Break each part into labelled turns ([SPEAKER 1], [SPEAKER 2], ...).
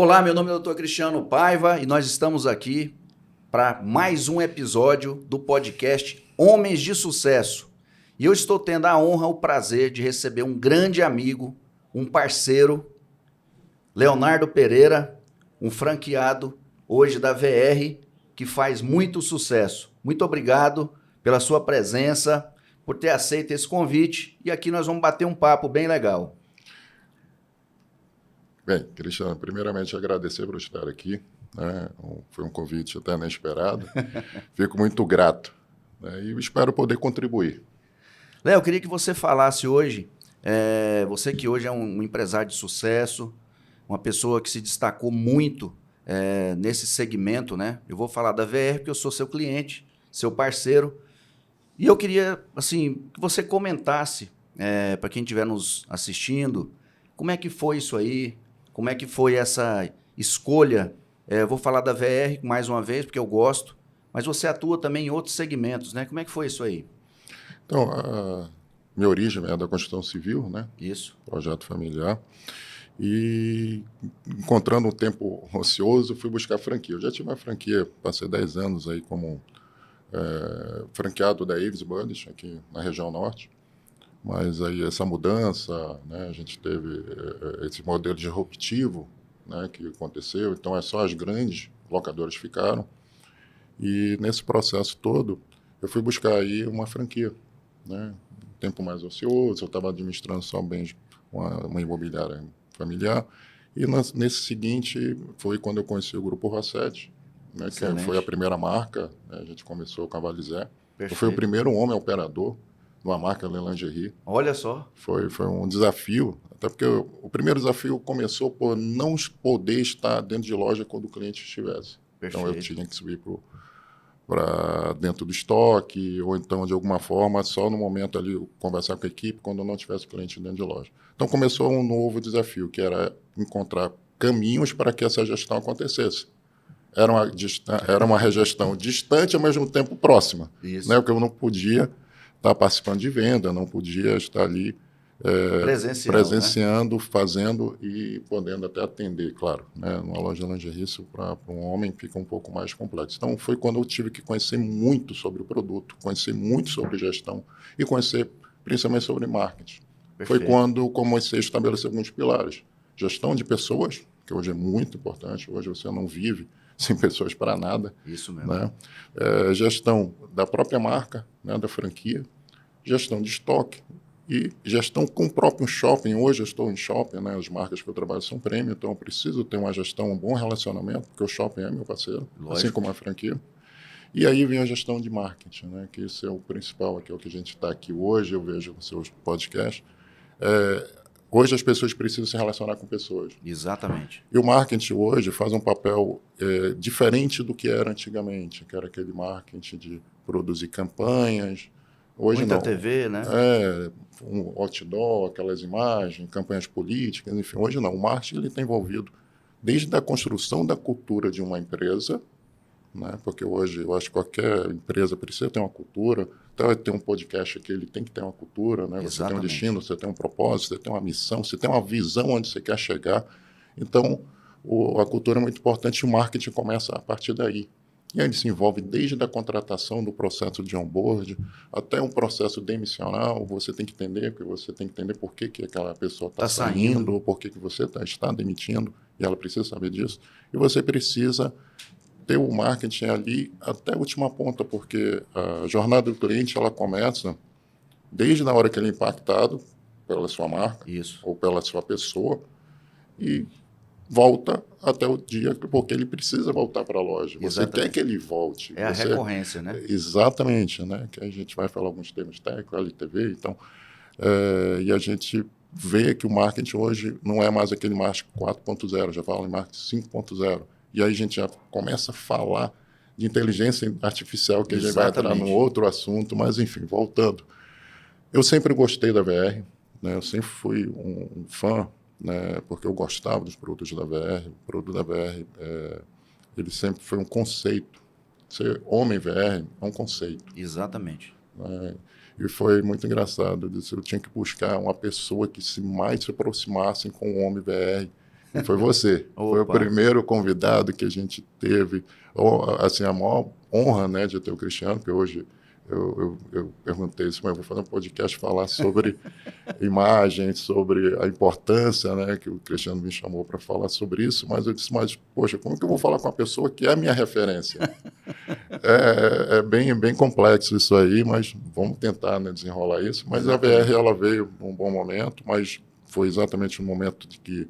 [SPEAKER 1] Olá, meu nome é Dr. Cristiano Paiva e nós estamos aqui para mais um episódio do podcast Homens de Sucesso. E eu estou tendo a honra, o prazer de receber um grande amigo, um parceiro, Leonardo Pereira, um franqueado hoje da VR, que faz muito sucesso. Muito obrigado pela sua presença, por ter aceito esse convite e aqui nós vamos bater um papo bem legal.
[SPEAKER 2] Bem, Cristiano, primeiramente agradecer por estar aqui, né? Foi um convite até inesperado. Fico muito grato, né? E espero poder contribuir.
[SPEAKER 1] Léo, eu queria que você falasse hoje, você que hoje é um empresário de sucesso, uma pessoa que se destacou muito nesse segmento, né? Eu vou falar da VR porque eu sou seu cliente, seu parceiro, e eu queria, assim, que você comentasse, para quem estiver nos assistindo, como é que foi isso aí, como é que foi essa escolha. Eu vou falar da VR mais uma vez, porque eu gosto, mas você atua também em outros segmentos, né? Como é que foi isso aí?
[SPEAKER 2] Então, a minha origem é da construção civil, né?
[SPEAKER 1] Isso.
[SPEAKER 2] Projeto familiar. E encontrando um tempo ocioso, fui buscar franquia. Eu já tive uma franquia, passei 10 anos aí como franqueado da Avis Budget, aqui na região norte. Mas aí essa mudança, né, a gente teve esse modelo disruptivo, né, que aconteceu, então só as grandes locadoras ficaram. E nesse processo todo, eu fui buscar aí uma franquia, né, um tempo mais ocioso, eu estava administrando só bens, uma imobiliária familiar, e nesse seguinte foi quando eu conheci o Grupo Rossetti, né, que foi a primeira marca, né, a gente começou com a Valizé. Eu fui o primeiro homem operador uma marca de lingerie.
[SPEAKER 1] Olha só.
[SPEAKER 2] Foi um desafio, até porque o primeiro desafio começou por não poder estar dentro de loja quando o cliente estivesse. Perfeito. Então eu tinha que subir para dentro do estoque, ou então de alguma forma, só no momento ali, conversar com a equipe quando não tivesse cliente dentro de loja. Então começou um novo desafio, que era encontrar caminhos para que essa gestão acontecesse. Era uma gestão distante, ao mesmo tempo próxima. Isso. Né? Porque eu não podia estar participando de venda, não podia estar ali presenciando, né? Fazendo e podendo até atender, claro. Né? Numa loja de lingerie, isso para um homem fica um pouco mais complexo. Então, foi quando eu tive que conhecer muito sobre o produto, conhecer muito sobre gestão e conhecer principalmente sobre marketing. Perfeito. Foi quando comecei a estabelecer alguns pilares. Gestão de pessoas, que hoje é muito importante, hoje você não vive sem pessoas para nada.
[SPEAKER 1] Isso mesmo.
[SPEAKER 2] Né? Gestão da própria marca, né, da franquia, gestão de estoque e gestão com o próprio shopping. Hoje eu estou em shopping, né, as marcas que eu trabalho são premium, então eu preciso ter uma gestão, um bom relacionamento, porque o shopping é meu parceiro, lógico, assim como a franquia. E aí vem a gestão de marketing, né, que isso é o principal, que é o que a gente está aqui hoje, eu vejo nos seus podcasts. Hoje as pessoas precisam se relacionar com pessoas.
[SPEAKER 1] Exatamente.
[SPEAKER 2] E o marketing hoje faz um papel diferente do que era antigamente, que era aquele marketing de produzir campanhas. Hoje
[SPEAKER 1] muita
[SPEAKER 2] não.
[SPEAKER 1] TV, né?
[SPEAKER 2] Um outdoor, aquelas imagens, campanhas políticas, enfim. Hoje não. O marketing está envolvido desde a construção da cultura de uma empresa, né? Porque hoje eu acho que qualquer empresa precisa ter uma cultura. Então, ter um podcast aqui, ele tem que ter uma cultura, né? Você tem um destino, você tem um propósito, você tem uma missão, você tem uma visão onde você quer chegar. Então, a cultura é muito importante e o marketing começa a partir daí. E aí ele se envolve desde a contratação do processo de onboard até um processo demissional. Você tem que entender, porque você tem que entender por que aquela pessoa está saindo, ou por que você está demitindo, e ela precisa saber disso. E você precisa ter o marketing ali até a última ponta, porque a jornada do cliente ela começa desde a hora que ele é impactado pela sua marca.
[SPEAKER 1] Isso.
[SPEAKER 2] Ou pela sua pessoa e volta até o dia porque ele precisa voltar para a loja. Você quer que ele volte.
[SPEAKER 1] A recorrência, né?
[SPEAKER 2] Exatamente, né? Que a gente vai falar alguns termos técnicos, LTV, então, e a gente vê que o marketing hoje não é mais aquele marketing 4.0, já fala em marketing 5.0. E aí a gente já começa a falar de inteligência artificial, que a gente vai entrar num outro assunto, mas enfim, voltando. Eu sempre gostei da VR, né? Eu sempre fui um fã, né? Porque eu gostava dos produtos da VR. O produto da VR, ele sempre foi um conceito. Ser homem VR é um conceito.
[SPEAKER 1] Exatamente.
[SPEAKER 2] Né? E foi muito engraçado. Eu tinha que buscar uma pessoa que mais se aproximasse com o homem VR, Foi você. Foi o primeiro convidado que a gente teve. Assim, a maior honra, né, de ter o Cristiano, porque hoje eu perguntei isso, mas eu vou fazer um podcast falar sobre imagem, sobre a importância, né, que o Cristiano me chamou para falar sobre isso, mas eu disse, mas, poxa, como que eu vou falar com uma pessoa que é a minha referência? É bem complexo isso aí, mas vamos tentar, né, desenrolar isso. Mas exatamente. A VR, ela veio num bom momento, mas foi exatamente no momento de que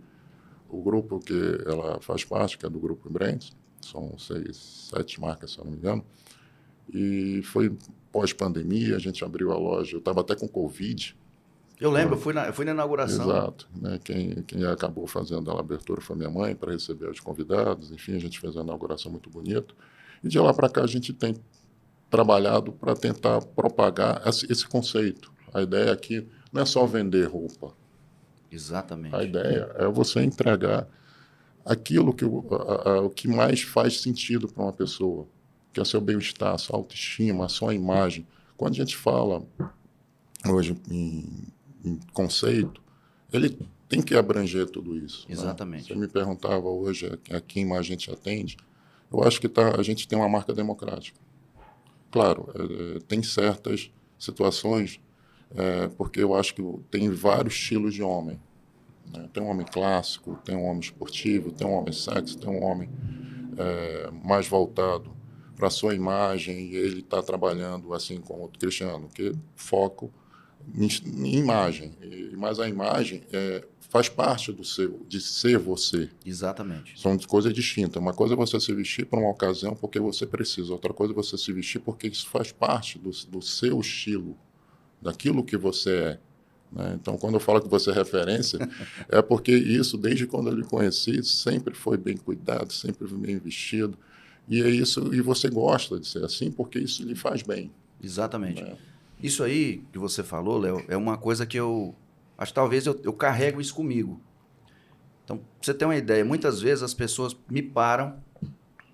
[SPEAKER 2] o grupo que ela faz parte, que é do Grupo Brands, são 6, 7 marcas, se eu não me engano, e foi pós-pandemia, a gente abriu a loja, eu estava até com Covid.
[SPEAKER 1] Eu lembro, eu fui na inauguração.
[SPEAKER 2] Exato. Né? Quem acabou fazendo a abertura foi minha mãe, para receber os convidados, enfim, a gente fez uma inauguração muito bonita. E de lá para cá a gente tem trabalhado para tentar propagar esse conceito. A ideia aqui não é só vender roupa.
[SPEAKER 1] Exatamente.
[SPEAKER 2] A ideia é você entregar aquilo o que mais faz sentido para uma pessoa, que é o seu bem-estar, a sua autoestima, a sua imagem. Quando a gente fala hoje em conceito, ele tem que abranger tudo isso.
[SPEAKER 1] Exatamente.
[SPEAKER 2] Né? Você me perguntava hoje a quem mais a gente atende, eu acho que a gente tem uma marca democrática. Claro, tem certas situações, porque eu acho que tem vários estilos de homem. Né? Tem um homem clássico, tem um homem esportivo, tem um homem sexy, tem um homem mais voltado para a sua imagem, e ele está trabalhando assim como o Cristiano, que foco em imagem, mas a imagem faz parte de ser você.
[SPEAKER 1] Exatamente.
[SPEAKER 2] São coisas distintas. Uma coisa é você se vestir para uma ocasião porque você precisa, outra coisa é você se vestir porque isso faz parte do seu estilo, daquilo que você é. Né? Então, quando eu falo que você é referência, é porque isso, desde quando eu lhe conheci, sempre foi bem cuidado, sempre foi bem vestido. E é isso, e você gosta de ser assim porque isso lhe faz bem.
[SPEAKER 1] Exatamente.
[SPEAKER 2] Né?
[SPEAKER 1] Isso aí que você falou, Léo, é uma coisa que eu acho que talvez eu carrego isso comigo. Então, pra você ter uma ideia, muitas vezes as pessoas me param,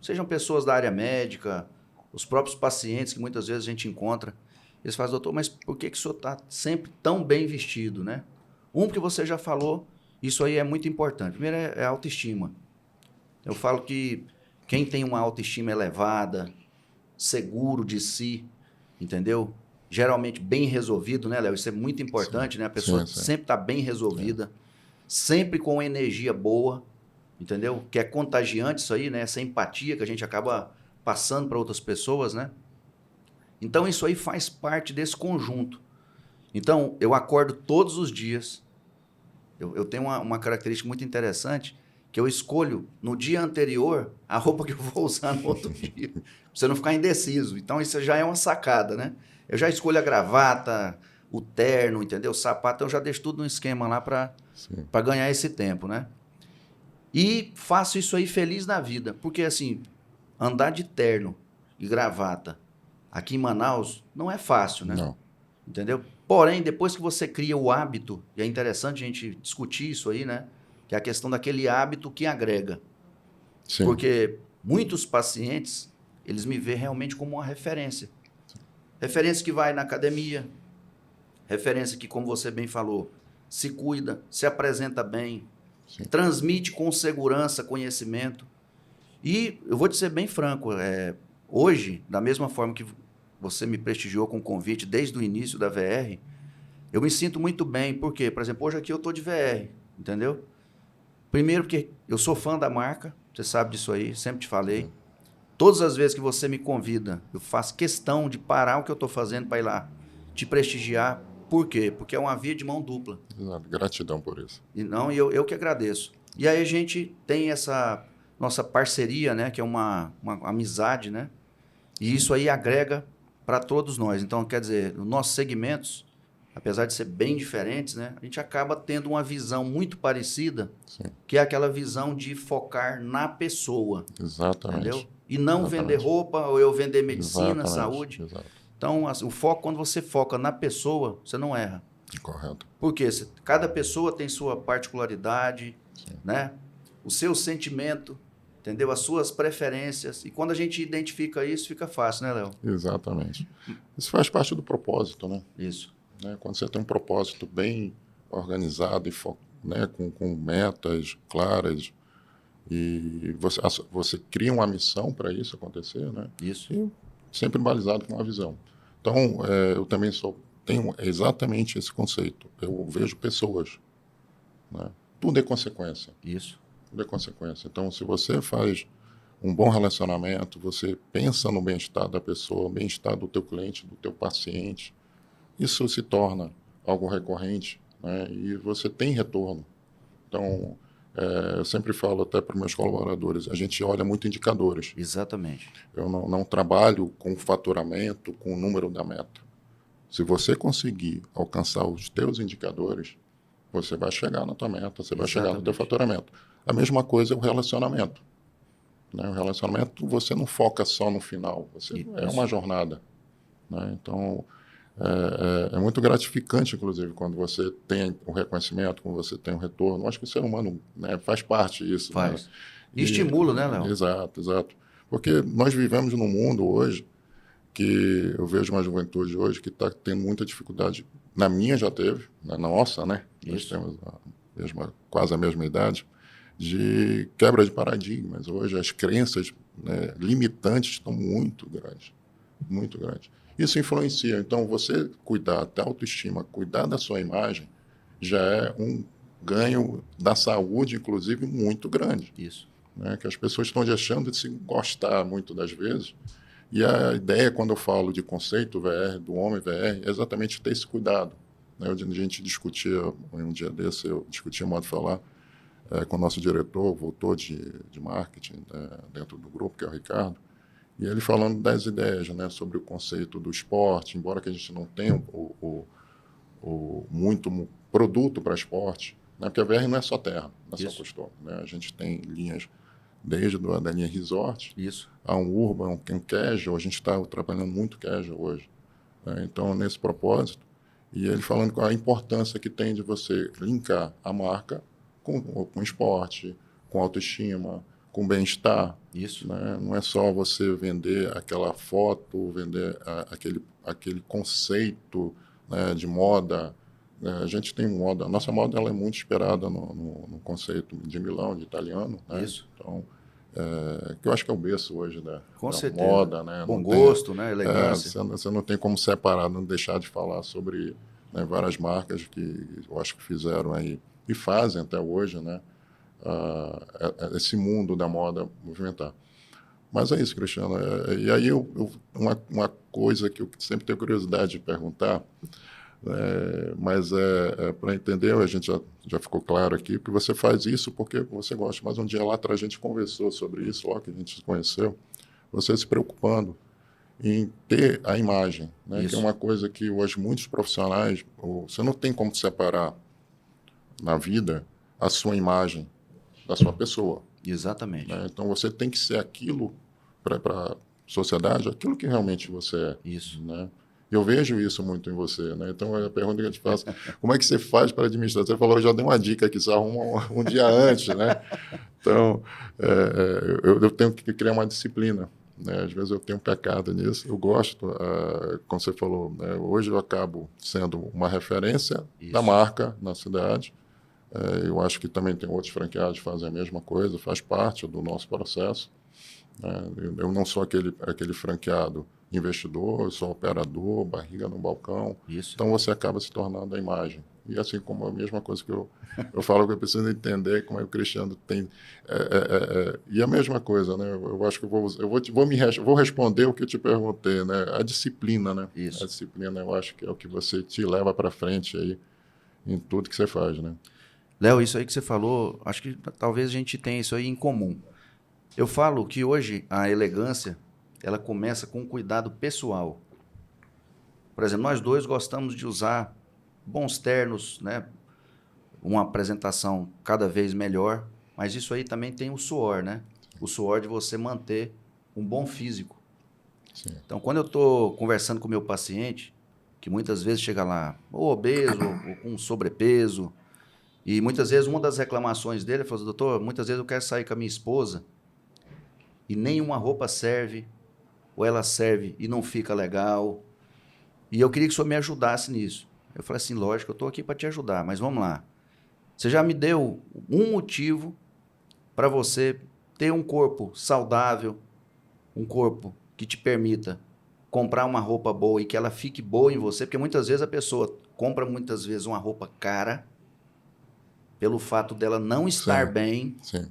[SPEAKER 1] sejam pessoas da área médica, os próprios pacientes que muitas vezes a gente encontra, eles falam, doutor, mas por que o senhor está sempre tão bem vestido, né? Que você já falou, isso aí é muito importante. Primeiro é a autoestima. Eu falo que quem tem uma autoestima elevada, seguro de si, entendeu? Geralmente bem resolvido, né, Léo? Isso é muito importante, sim, né? A pessoa sempre está bem resolvida, sempre com energia boa, entendeu? Que é contagiante isso aí, né? Essa empatia que a gente acaba passando para outras pessoas, né? Então, isso aí faz parte desse conjunto. Então, eu acordo todos os dias. Eu tenho uma característica muito interessante, que eu escolho no dia anterior a roupa que eu vou usar no outro dia. Pra você não ficar indeciso. Então, isso já é uma sacada, né? Eu já escolho a gravata, o terno, entendeu? O sapato, eu já deixo tudo no esquema lá para ganhar esse tempo, né? E faço isso aí feliz na vida. Porque, assim, andar de terno e gravata aqui em Manaus não é fácil, né?
[SPEAKER 2] Não.
[SPEAKER 1] Entendeu? Porém, depois que você cria o hábito, e é interessante a gente discutir isso aí, né? Que é a questão daquele hábito que agrega.
[SPEAKER 2] Sim.
[SPEAKER 1] Porque muitos pacientes, eles me veem realmente como uma referência. Referência que vai na academia, referência que, como você bem falou, se cuida, se apresenta bem, transmite com segurança, conhecimento. E eu vou te ser bem franco, hoje, da mesma forma que você me prestigiou com o convite desde o início da VR, eu me sinto muito bem. Por quê? Por exemplo, hoje aqui eu estou de VR, entendeu? Primeiro porque eu sou fã da marca, você sabe disso aí, sempre te falei. Todas as vezes que você me convida, eu faço questão de parar o que eu estou fazendo para ir lá, te prestigiar. Por quê? Porque é uma via de mão dupla.
[SPEAKER 2] Exato. Gratidão por isso.
[SPEAKER 1] E não, eu que agradeço. E aí a gente tem essa nossa parceria, né, que é uma amizade, né? E isso aí agrega para todos nós. Então, quer dizer, os nossos segmentos, apesar de ser bem diferentes, né, a gente acaba tendo uma visão muito parecida, que é aquela visão de focar na pessoa.
[SPEAKER 2] Exatamente.
[SPEAKER 1] Entendeu? E não vender roupa, ou eu vender medicina, saúde.
[SPEAKER 2] Exato.
[SPEAKER 1] Então, assim, o foco, quando você foca na pessoa, você não erra.
[SPEAKER 2] Correto.
[SPEAKER 1] Porque cada pessoa tem sua particularidade, né? O seu sentimento, entendeu? As suas preferências. E quando a gente identifica isso, fica fácil, né, Léo?
[SPEAKER 2] Exatamente. Isso faz parte do propósito, né?
[SPEAKER 1] Isso.
[SPEAKER 2] Quando você tem um propósito bem organizado né, com metas claras, e você cria uma missão para isso acontecer, né?
[SPEAKER 1] Isso.
[SPEAKER 2] E sempre balizado com uma visão. Então, eu também tenho exatamente esse conceito. Eu vejo pessoas, né? Tudo é consequência.
[SPEAKER 1] Isso.
[SPEAKER 2] Tudo é consequência. Então, se você faz um bom relacionamento, você pensa no bem-estar da pessoa, o bem-estar do teu cliente, do teu paciente, isso se torna algo recorrente, né? E você tem retorno. Então, eu sempre falo até para os meus colaboradores, a gente olha muito indicadores.
[SPEAKER 1] Exatamente.
[SPEAKER 2] Eu não trabalho com faturamento, com o número da meta. Se você conseguir alcançar os teus indicadores, você vai chegar na tua meta, você vai chegar no teu faturamento. A mesma coisa é o relacionamento. Né? O relacionamento, você não foca só no final, é uma jornada. Né? Então, é muito gratificante, inclusive, quando você tem o reconhecimento, quando você tem o retorno. Eu acho que o ser humano, né, faz parte disso.
[SPEAKER 1] Faz.
[SPEAKER 2] Né?
[SPEAKER 1] E estimula, né, Léo?
[SPEAKER 2] Exato, exato. Porque nós vivemos num mundo hoje que eu vejo uma juventude hoje que está tendo muita dificuldade. Na minha já teve, na nossa, né?
[SPEAKER 1] Isso.
[SPEAKER 2] Nós temos quase a mesma idade, de quebra de paradigmas. Hoje as crenças, né, limitantes estão muito grandes, muito grandes. Isso influencia. Então, você cuidar da autoestima, cuidar da sua imagem, já é um ganho da saúde, inclusive, muito grande.
[SPEAKER 1] Isso.
[SPEAKER 2] Né? Que as pessoas estão deixando de se gostar muito das vezes. E a ideia, quando eu falo de conceito VR, do homem VR, é exatamente ter esse cuidado. Né? A gente discutia, um dia desse, eu discutia modo de falar com o nosso diretor, voltou de marketing dentro do grupo, que é o Ricardo, e ele falando das ideias, né, sobre o conceito do esporte, embora que a gente não tenha muito produto para esporte, né, porque a VR não é só terra, não é só costume. Né? A gente tem linhas desde a linha resort, a um urban, um casual, a gente está trabalhando muito casual hoje. Né? Então, nesse propósito, e ele falando com a importância que tem de você linkar a marca com esporte, com autoestima, com bem-estar.
[SPEAKER 1] Isso.
[SPEAKER 2] Né? Não é só você vender aquela foto, vender aquele conceito, né, de moda. A gente tem moda, a nossa moda ela é muito esperada no conceito de Milão, de italiano. Né?
[SPEAKER 1] Isso.
[SPEAKER 2] Então, que eu acho que é o berço hoje da
[SPEAKER 1] certeza.
[SPEAKER 2] Moda. Né?
[SPEAKER 1] Bom gosto, né? Elegância.
[SPEAKER 2] Você não tem como separar, não deixar de falar sobre, né, várias marcas que eu acho que fizeram aí e fazem até hoje, né, esse mundo da moda movimentar. Mas é isso, Cristiano. E aí, uma coisa que eu sempre tenho curiosidade de perguntar, mas para entender, a gente já ficou claro aqui, que você faz isso porque você gosta. Mas um dia lá atrás a gente conversou sobre isso, logo que a gente se conheceu, você se preocupando em ter a imagem, né, que é uma coisa que hoje muitos profissionais, você não tem como separar na vida a sua imagem da sua pessoa.
[SPEAKER 1] Exatamente.
[SPEAKER 2] Né? Então, você tem que ser aquilo para a sociedade, aquilo que realmente você é.
[SPEAKER 1] Isso.
[SPEAKER 2] Né? Eu vejo isso muito em você. Né? Então, a pergunta que eu te faço, como é que você faz para administrar? Você falou, eu já dei uma dica aqui, você arruma um dia antes. Né? Então, eu tenho que criar uma disciplina. Né? Às vezes eu tenho um pecado nisso. Eu gosto, como você falou, né? Hoje eu acabo sendo uma referência da marca na cidade. Eu acho que também tem outros franqueados que fazem a mesma coisa, faz parte do nosso processo. Eu não sou aquele franqueado investidor, eu sou operador, barriga no balcão.
[SPEAKER 1] Isso.
[SPEAKER 2] Então você acaba se tornando a imagem. E assim como a mesma coisa que eu falo que eu preciso entender como é que o Cristiano tem. E a mesma coisa, né? Eu acho que vou responder o que eu te perguntei, né? A disciplina, né?
[SPEAKER 1] Isso.
[SPEAKER 2] A disciplina, eu acho que é o que você te leva para frente aí em tudo que você faz, né?
[SPEAKER 1] Léo, isso aí que você falou, acho que talvez a gente tenha isso aí em comum. Eu falo que hoje a elegância, ela começa com um cuidado pessoal. Por exemplo, nós dois gostamos de usar bons ternos, né? Uma apresentação cada vez melhor, mas isso aí também tem o suor, né? O suor de você manter um bom físico.
[SPEAKER 2] Sim.
[SPEAKER 1] Então, quando eu estou conversando com o meu paciente, que muitas vezes chega lá ou obeso ou com sobrepeso, e muitas vezes uma das reclamações dele é falar, doutor, muitas vezes eu quero sair com a minha esposa e nenhuma roupa serve, ou ela serve e não fica legal. E eu queria que o senhor me ajudasse nisso. Eu falei assim, lógico, eu estou aqui para te ajudar, mas vamos lá. Você já me deu um motivo para você ter um corpo saudável, um corpo que te permita comprar uma roupa boa e que ela fique boa em você, porque muitas vezes a pessoa compra muitas vezes uma roupa cara pelo fato dela não estar
[SPEAKER 2] Sim,
[SPEAKER 1] bem.
[SPEAKER 2] sim,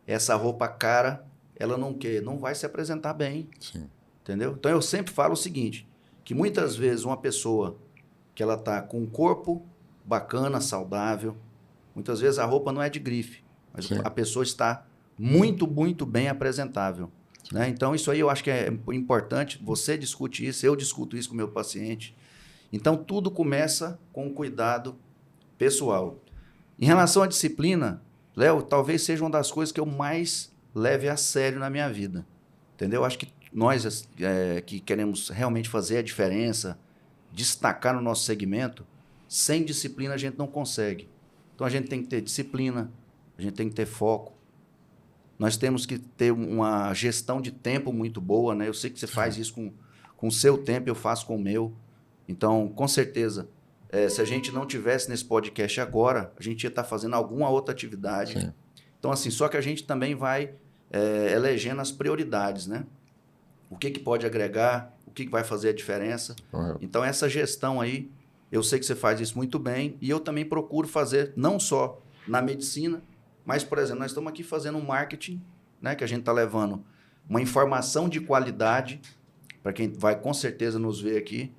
[SPEAKER 1] Essa roupa cara, ela não vai se apresentar bem,
[SPEAKER 2] sim,
[SPEAKER 1] entendeu? Então eu sempre falo o seguinte, que muitas vezes uma pessoa que ela tá com um corpo bacana, saudável, muitas vezes a roupa não é de grife, mas
[SPEAKER 2] sim,
[SPEAKER 1] a pessoa está muito, muito bem apresentável, né? Então isso aí eu acho que é importante, você discute isso, eu discuto isso com o meu paciente. Então tudo começa com o cuidado pessoal. Em relação à disciplina, Léo, talvez seja uma das coisas que eu mais leve a sério na minha vida. Entendeu? Acho que nós que queremos realmente fazer a diferença, destacar no nosso segmento, sem disciplina a gente não consegue. Então a gente tem que ter disciplina, a gente tem que ter foco. Nós temos que ter uma gestão de tempo muito boa, né? Eu sei que você faz
[SPEAKER 2] sim,
[SPEAKER 1] isso com o seu tempo, eu faço com o meu. Então, com certeza, se a gente não tivesse nesse podcast agora, a gente ia estar fazendo alguma outra atividade.
[SPEAKER 2] sim,
[SPEAKER 1] Então, assim, só que a gente também vai elegendo as prioridades, né? O que pode agregar, o que vai fazer a diferença.
[SPEAKER 2] correto.
[SPEAKER 1] Então, essa gestão aí, eu sei que você faz isso muito bem e eu também procuro fazer, não só na medicina, mas, por exemplo, nós estamos aqui fazendo um marketing, né, que a gente está levando uma informação de qualidade para quem vai com certeza nos ver aqui.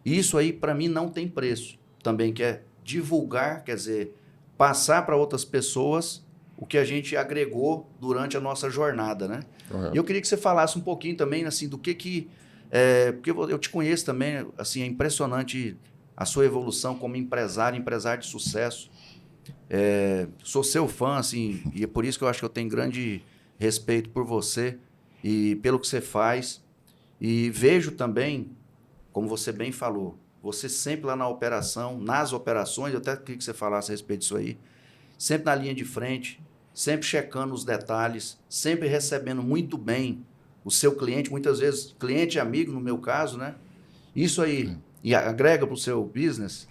[SPEAKER 1] E isso aí, para mim, não tem preço. Também quer divulgar, quer dizer, passar para outras pessoas o que a gente agregou durante a nossa jornada, né? E eu
[SPEAKER 2] Correto.
[SPEAKER 1] queria que você falasse um pouquinho também, assim, do que porque eu te conheço também, assim, é impressionante a sua evolução como empresário, empresário de sucesso. Sou seu fã, assim, e é por isso que eu acho que eu tenho grande respeito por você e pelo que você faz. E vejo também, como você bem falou, você sempre lá na operação, nas operações, eu até queria que você falasse a respeito disso aí, sempre na linha de frente, sempre checando os detalhes, sempre recebendo muito bem o seu cliente, muitas vezes cliente e amigo, no meu caso, né? Isso aí
[SPEAKER 2] Sim.
[SPEAKER 1] e agrega para o seu business?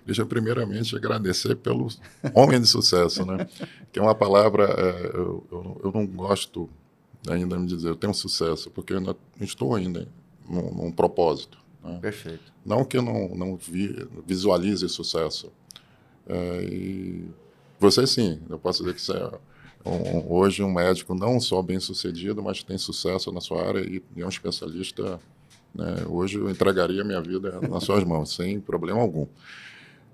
[SPEAKER 2] Deixa eu primeiramente agradecer pelo homem de sucesso, né? Que é uma palavra, eu não gosto ainda de dizer eu tenho sucesso, porque eu ainda estou ainda num propósito. Né?
[SPEAKER 1] Perfeito.
[SPEAKER 2] Não que eu não visualize sucesso. E você sim, eu posso dizer que você é hoje um médico não só bem sucedido, mas tem sucesso na sua área e é um especialista. Né? Hoje eu entregaria minha vida nas suas mãos, sem problema algum.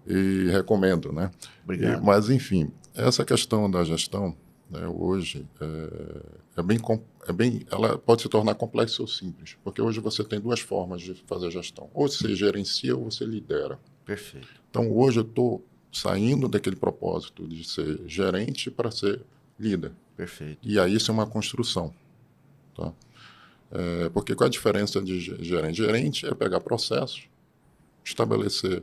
[SPEAKER 2] E recomendo, né?
[SPEAKER 1] Obrigado.
[SPEAKER 2] Mas, enfim, essa questão da gestão, né, hoje, ela pode se tornar complexa ou simples, porque hoje você tem duas formas de fazer gestão. Ou você gerencia ou você lidera.
[SPEAKER 1] Perfeito.
[SPEAKER 2] Então, hoje eu estou saindo daquele propósito de ser gerente para ser líder.
[SPEAKER 1] Perfeito.
[SPEAKER 2] E aí isso é uma construção. Tá? Porque qual é a diferença de gerente? Gerente é pegar processos, estabelecer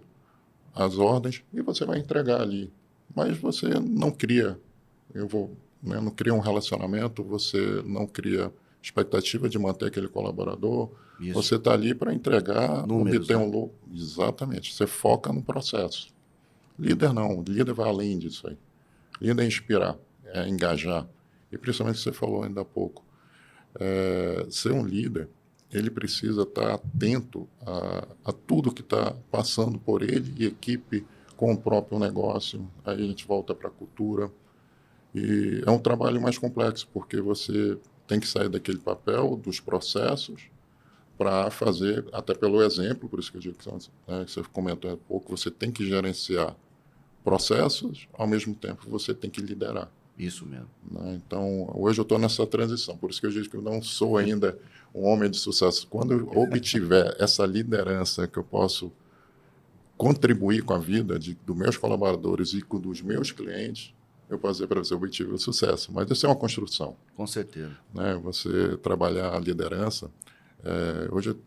[SPEAKER 2] as ordens e você vai entregar ali. Mas você não cria, não cria um relacionamento, você não cria expectativa de manter aquele colaborador.
[SPEAKER 1] Isso.
[SPEAKER 2] Você está ali para entregar,
[SPEAKER 1] Números,
[SPEAKER 2] obter
[SPEAKER 1] né?
[SPEAKER 2] um lucro. Exatamente. Você foca no processo. Líder não. Líder vai além disso aí. Líder é inspirar, é engajar. E principalmente você falou ainda há pouco. Ser um líder, ele precisa estar atento a tudo que está passando por ele e equipe com o próprio negócio. Aí a gente volta para a cultura. E é um trabalho mais complexo, porque você tem que sair daquele papel, dos processos, para fazer, até pelo exemplo, por isso que eu digo que você comentou há pouco, você tem que gerenciar processos, ao mesmo tempo você tem que liderar.
[SPEAKER 1] Isso mesmo.
[SPEAKER 2] Né? Então, hoje eu estou nessa transição, por isso que eu digo que eu não sou ainda um homem de sucesso. Quando eu obtiver essa liderança que eu posso contribuir com a vida dos meus colaboradores e com dos meus clientes, eu posso dizer para você, eu obtive o sucesso. Mas isso é uma construção.
[SPEAKER 1] Com certeza.
[SPEAKER 2] Né? Você trabalhar a liderança. Hoje eu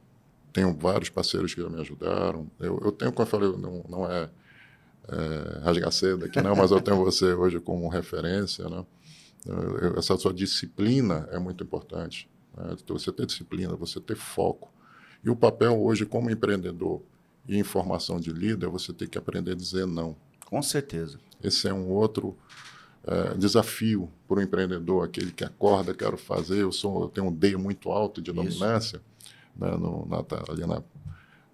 [SPEAKER 2] tenho vários parceiros que já me ajudaram. Eu tenho, como eu falei, não é rasgar cedo aqui, não, mas eu tenho você hoje como referência. Né? Essa sua disciplina é muito importante. Né? Você ter disciplina, você ter foco. E o papel hoje como empreendedor e em formação de líder, você tem que aprender a dizer não.
[SPEAKER 1] Com certeza.
[SPEAKER 2] Esse é um outro desafio para o empreendedor, aquele que acorda, quero fazer, eu tenho um D muito alto de dominância, né, ali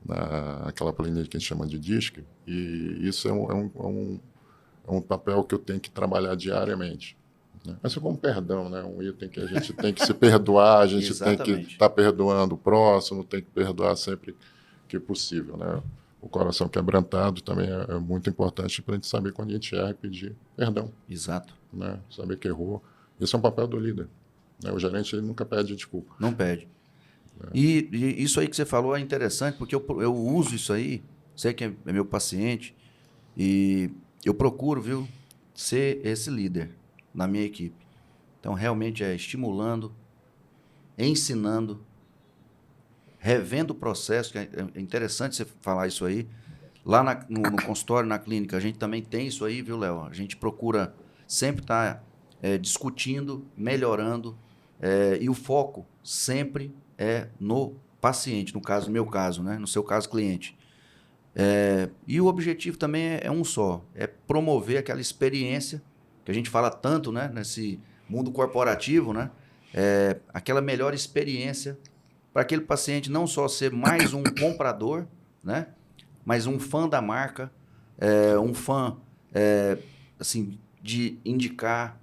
[SPEAKER 2] naquela planilha que a gente chama de DISC, e isso é um papel que eu tenho que trabalhar diariamente. Né? Mas é como perdão, né? Um item que a gente tem que se perdoar, a gente tem que estar perdoando o próximo, tem que perdoar sempre que possível. Né? O coração quebrantado também é muito importante para a gente saber quando a gente erra e pedir perdão.
[SPEAKER 1] Exato.
[SPEAKER 2] Né? Saber que errou. Esse é um papel do líder. Né? O gerente ele nunca pede desculpa.
[SPEAKER 1] Não pede. E isso aí que você falou é interessante, porque eu uso isso aí, sei que é meu paciente, e eu procuro, viu, ser esse líder na minha equipe. Então, realmente é estimulando, ensinando, revendo o processo, que é interessante você falar isso aí. Lá no consultório, na clínica, a gente também tem isso aí, viu, Léo? A gente procura sempre estar discutindo, melhorando, e o foco sempre é no paciente, no caso, no meu caso, né? No seu caso, cliente. E o objetivo também é um só, é promover aquela experiência que a gente fala tanto, né? Nesse mundo corporativo, né? Aquela melhor experiência para aquele paciente não só ser mais um comprador, né? Mas um fã da marca, um fã assim, de indicar,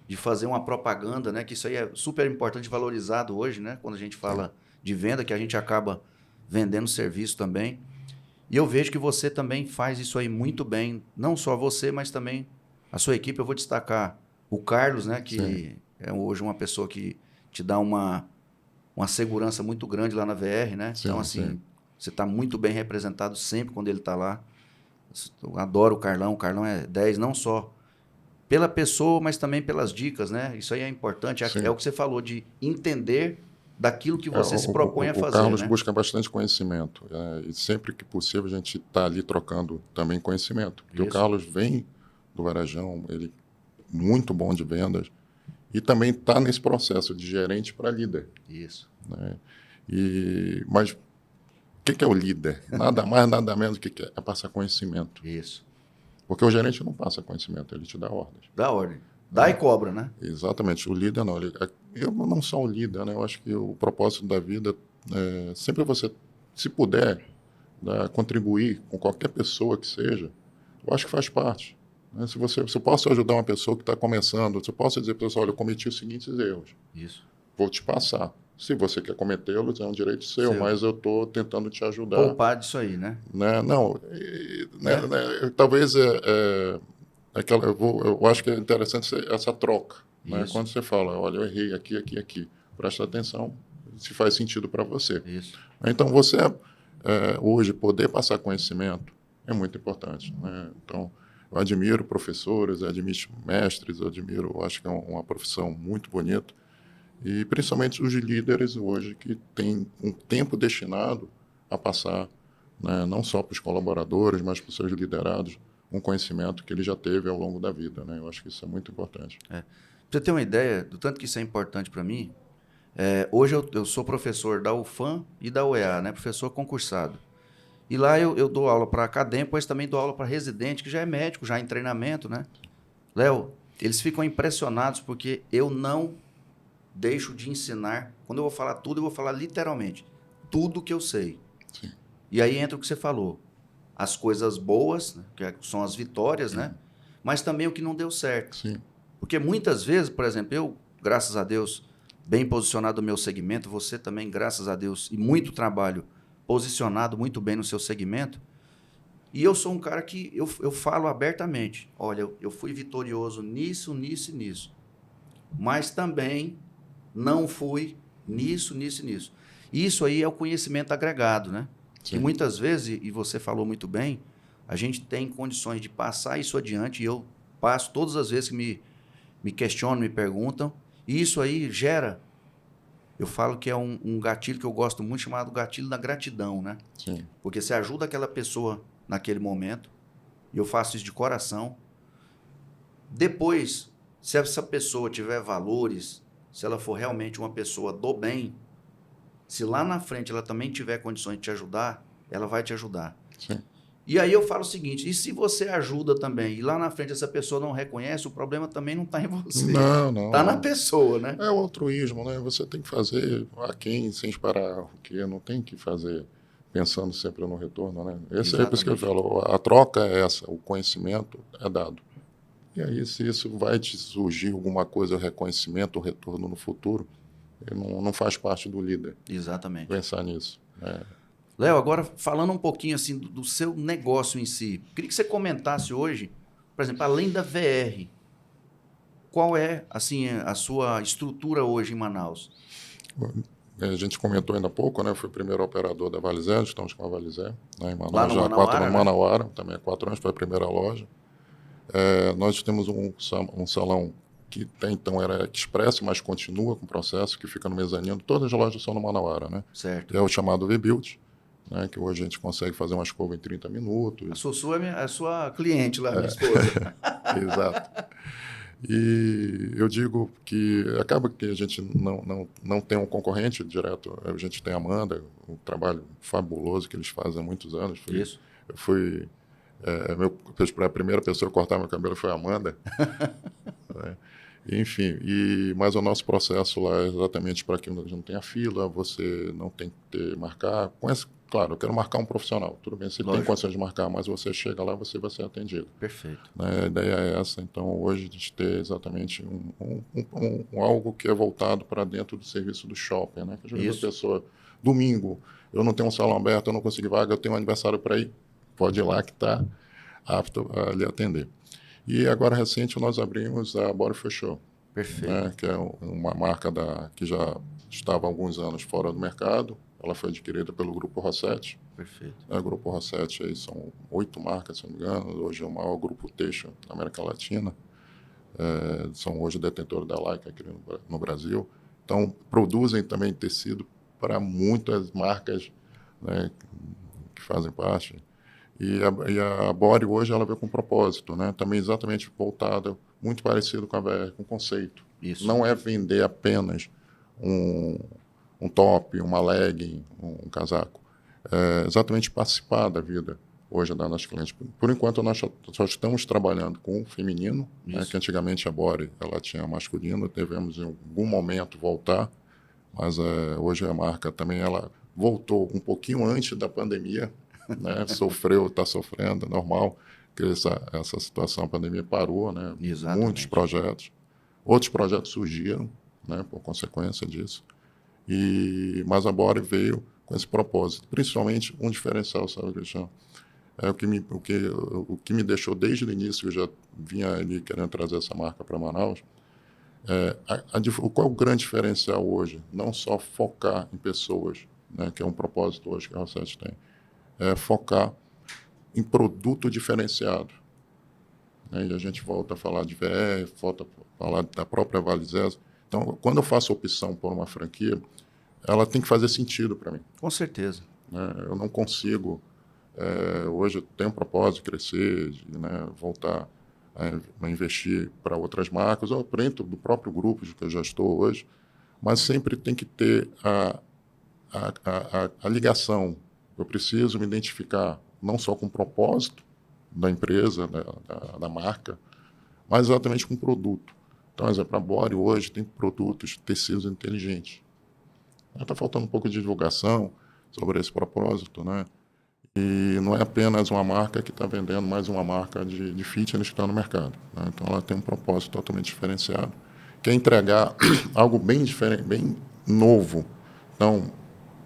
[SPEAKER 1] de fazer uma propaganda, né? Que isso aí é super importante, valorizado hoje, né? Quando a gente fala de venda, que a gente acaba vendendo serviço também. E eu vejo que você também faz isso aí muito bem, não só você, mas também a sua equipe. Eu vou destacar o Carlos, né? Que
[SPEAKER 2] Sim.
[SPEAKER 1] é hoje uma pessoa que te dá uma segurança muito grande lá na VR, né?
[SPEAKER 2] Sim,
[SPEAKER 1] Então, assim,
[SPEAKER 2] sim.
[SPEAKER 1] você está muito bem representado sempre quando ele está lá. Eu adoro o Carlão é 10, não só pela pessoa, mas também pelas dicas, né? Isso aí é importante, é o que você falou, de entender daquilo que você se propõe a
[SPEAKER 2] O
[SPEAKER 1] fazer,
[SPEAKER 2] Carlos
[SPEAKER 1] né?
[SPEAKER 2] busca bastante conhecimento, e sempre que possível a gente está ali trocando também conhecimento. Porque o Carlos vem do Varejão, ele é muito bom de vendas, e também está nesse processo de gerente para líder.
[SPEAKER 1] Isso.
[SPEAKER 2] Né? Mas o que é o líder? Nada mais, nada menos do que é passar conhecimento.
[SPEAKER 1] Isso.
[SPEAKER 2] Porque o gerente não passa conhecimento, ele te dá ordens.
[SPEAKER 1] Dá ordem. Dá e cobra, né?
[SPEAKER 2] Exatamente. O líder não. Eu não sou o líder, né? Eu acho que o propósito da vida é sempre você, se puder, né, contribuir com qualquer pessoa que seja, eu acho que faz parte. Né? Se eu posso ajudar uma pessoa que está começando, se eu posso dizer para você, olha, eu cometi os seguintes erros.
[SPEAKER 1] Isso.
[SPEAKER 2] Vou te passar. Se você quer cometê-los, é um direito seu, mas eu estou tentando te ajudar.
[SPEAKER 1] Poupar disso aí, né?
[SPEAKER 2] Não, talvez eu acho que é interessante essa troca. Né? Quando você fala, olha, eu errei aqui, aqui, aqui, presta atenção se faz sentido para você.
[SPEAKER 1] Isso.
[SPEAKER 2] Então, você hoje poder passar conhecimento é muito importante. Né? Então, eu admiro professores, eu admiro mestres, eu acho que é uma profissão muito bonita. E principalmente os líderes hoje que têm um tempo destinado a passar, né, não só para os colaboradores, mas para os seus liderados, um conhecimento que ele já teve ao longo da vida. Né? Eu acho que isso é muito importante.
[SPEAKER 1] Pra você ter uma ideia do tanto que isso é importante para mim, hoje eu sou professor da UFAM e da UEA, né? Professor concursado. E lá eu dou aula para acadêmico, mas também dou aula para residente, que já é médico, já em treinamento, né? Léo, eles ficam impressionados porque eu não deixo de ensinar. Quando eu vou falar tudo, eu vou falar literalmente tudo que eu sei.
[SPEAKER 2] Sim.
[SPEAKER 1] E aí entra o que você falou. As coisas boas, né, que são as vitórias, né? Mas também o que não deu certo.
[SPEAKER 2] Sim.
[SPEAKER 1] Porque muitas vezes, por exemplo, eu, graças a Deus, bem posicionado no meu segmento, você também, graças a Deus, e muito trabalho posicionado muito bem no seu segmento. E eu sou um cara que eu falo abertamente. Olha, eu fui vitorioso nisso, nisso e nisso. Mas também não fui nisso, nisso e nisso. Isso aí é o conhecimento agregado, né?
[SPEAKER 2] Sim.
[SPEAKER 1] E muitas vezes, e você falou muito bem, a gente tem condições de passar isso adiante, e eu passo todas as vezes que me questionam, me perguntam, e isso aí gera, eu falo que é um gatilho que eu gosto muito, chamado gatilho da gratidão, né?
[SPEAKER 2] Sim.
[SPEAKER 1] Porque você ajuda aquela pessoa naquele momento, e eu faço isso de coração. Depois, se essa pessoa tiver valores, se ela for realmente uma pessoa do bem, se lá na frente ela também tiver condições de te ajudar, ela vai te ajudar.
[SPEAKER 2] Sim.
[SPEAKER 1] E aí eu falo o seguinte, e se você ajuda também, e lá na frente essa pessoa não reconhece, o problema também não está em você.
[SPEAKER 2] Não.
[SPEAKER 1] Está na pessoa, né?
[SPEAKER 2] É o altruísmo, né? Você tem que fazer a quem sem esperar o quê? Não tem que fazer pensando sempre no retorno, né? Esse é por isso que eu falo, a troca é essa, o conhecimento é dado. E aí, se isso vai te surgir alguma coisa, reconhecimento, o retorno no futuro, não faz parte do líder.
[SPEAKER 1] Exatamente.
[SPEAKER 2] Pensar nisso.
[SPEAKER 1] Léo, agora falando um pouquinho assim do seu negócio em si, queria que você comentasse hoje, por exemplo, além da VR, qual é assim a sua estrutura hoje em Manaus?
[SPEAKER 2] A gente comentou ainda há pouco, né? Fui o primeiro operador da Valizé, estamos com a Valizé, né, em Manaus,
[SPEAKER 1] lá no
[SPEAKER 2] já há 4 anos,
[SPEAKER 1] né?
[SPEAKER 2] Manauara, também há 4 anos, foi a primeira loja. Nós temos um salão que até então era expresso, mas continua com o processo, que fica no mezanino. Todas as lojas são no Manauara, né?
[SPEAKER 1] Certo.
[SPEAKER 2] É o chamado V-Build, né? Que hoje a gente consegue fazer uma escova em 30 minutos.
[SPEAKER 1] A Sussu é a sua cliente lá, minha esposa.
[SPEAKER 2] Exato. E eu digo que acaba que a gente não tem um concorrente direto. A gente tem a Amanda, um trabalho fabuloso que eles fazem há muitos anos.
[SPEAKER 1] Isso.
[SPEAKER 2] Eu fui... a primeira pessoa a cortar meu cabelo foi a Amanda. Né? Enfim, mas o nosso processo lá é exatamente para que não tenha fila, você não tem que marcar. Claro, eu quero marcar um profissional. Tudo bem, você tem condições de marcar, mas você chega lá, você vai ser atendido.
[SPEAKER 1] Perfeito.
[SPEAKER 2] Né? A ideia é essa. Então, hoje, a gente ter exatamente algo que é voltado para dentro do serviço do shopping. Né? Que às vezes a pessoa, domingo, eu não tenho um salão aberto, eu não consegui vaga, eu tenho um aniversário para ir. Pode ir lá que está apto a lhe atender. E agora, recente, nós abrimos a Body for Show.
[SPEAKER 1] Perfeito.
[SPEAKER 2] Né? Que é uma marca que já estava há alguns anos fora do mercado. Ela foi adquirida pelo Grupo Rossetti.
[SPEAKER 1] Perfeito.
[SPEAKER 2] O Grupo Rossetti aí são 8 marcas, se não me engano. Hoje é o maior grupo têxtil da América Latina. São hoje detentores da Leica aqui no Brasil. Então, produzem também tecido para muitas marcas, né, que fazem parte. E a Body hoje ela veio com propósito, né? Também exatamente voltada, muito parecido com a VR, com o conceito.
[SPEAKER 1] Isso.
[SPEAKER 2] Não é vender apenas um top, uma legging, um casaco. É exatamente participar da vida hoje da nossa cliente. Por enquanto, nós só estamos trabalhando com o feminino, né? Que antigamente a Body ela tinha masculino, devemos em algum momento voltar, mas hoje a marca também ela voltou um pouquinho antes da pandemia, né? Está sofrendo, é normal que essa situação, a pandemia parou, né?
[SPEAKER 1] Exatamente.
[SPEAKER 2] Muitos projetos. Outros projetos surgiram, né? Por consequência disso. Mas a Body veio com esse propósito. Principalmente um diferencial, sabe, Cristiano? O que me deixou desde o início, eu já vinha ali querendo trazer essa marca para Manaus, qual é o grande diferencial hoje? Não só focar em pessoas, né? Que é um propósito hoje que a Rossetti tem. Focar em produto diferenciado. Né? E a gente volta a falar de VR, volta a falar da própria Valizé. Então, quando eu faço opção por uma franquia, ela tem que fazer sentido para mim.
[SPEAKER 1] Com certeza.
[SPEAKER 2] Né? Eu não consigo... hoje eu tenho um propósito de crescer, né? Voltar a investir para outras marcas, ou dentro do próprio grupo que eu já estou hoje, mas sempre tem que ter a ligação. Eu preciso me identificar não só com o propósito da empresa, da marca, mas exatamente com o produto. Então, por exemplo, a Body hoje tem produtos, tecidos inteligentes. Está faltando um pouco de divulgação sobre esse propósito, né? E não é apenas uma marca que está vendendo, mas uma marca de fitness que está no mercado. Né? Então, ela tem um propósito totalmente diferenciado, que é entregar algo bem diferente, bem novo. Então,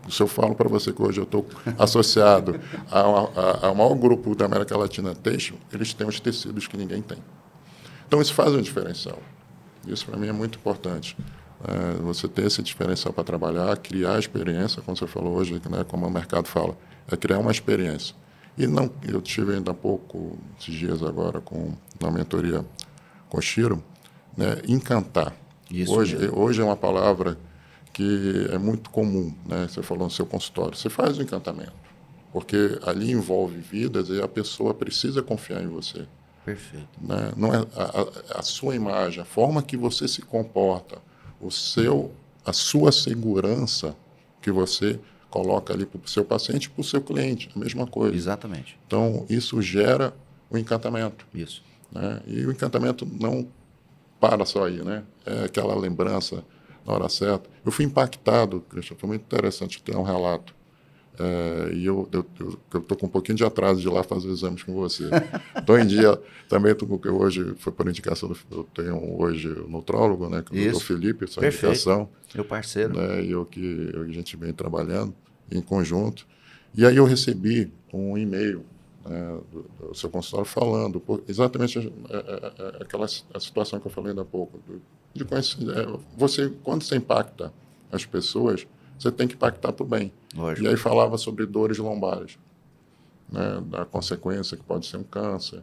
[SPEAKER 2] se eu falo para você que hoje eu estou associado ao maior grupo da América Latina têxtil, eles têm os tecidos que ninguém tem. Então, isso faz um diferencial. Isso, para mim, é muito importante. Você ter esse diferencial para trabalhar, criar experiência, como você falou hoje, né, como o mercado fala, é criar uma experiência. E não, eu tive ainda há pouco, esses dias agora, na mentoria com o Chiro, né, encantar. Hoje é uma palavra que é muito comum, né? Você falou no seu consultório. Você faz o encantamento, porque ali envolve vidas e a pessoa precisa confiar em você.
[SPEAKER 1] Perfeito.
[SPEAKER 2] Né? Não é a sua imagem, a forma que você se comporta, a sua segurança que você coloca ali para o seu paciente e para o seu cliente, a mesma coisa.
[SPEAKER 1] Exatamente.
[SPEAKER 2] Então, isso gera o encantamento.
[SPEAKER 1] Isso.
[SPEAKER 2] Né? E o encantamento não para só aí, né? É aquela lembrança na hora certa. Eu fui impactado, Cristian, foi muito interessante ter um relato. E eu estou com um pouquinho de atraso de ir lá fazer exames com você. Estou em dia, também porque hoje foi por indicação, eu tenho hoje o nutrólogo, né, que é o Dr. Felipe, sua indicação.
[SPEAKER 1] Meu parceiro.
[SPEAKER 2] Né, e a gente vem trabalhando em conjunto. E aí eu recebi um e-mail, né, do seu consultório falando exatamente a situação que eu falei há pouco. De conhecer, quando você impacta as pessoas, você tem que impactar para o bem.
[SPEAKER 1] Lógico.
[SPEAKER 2] E aí falava sobre dores lombares, né, da consequência que pode ser um câncer,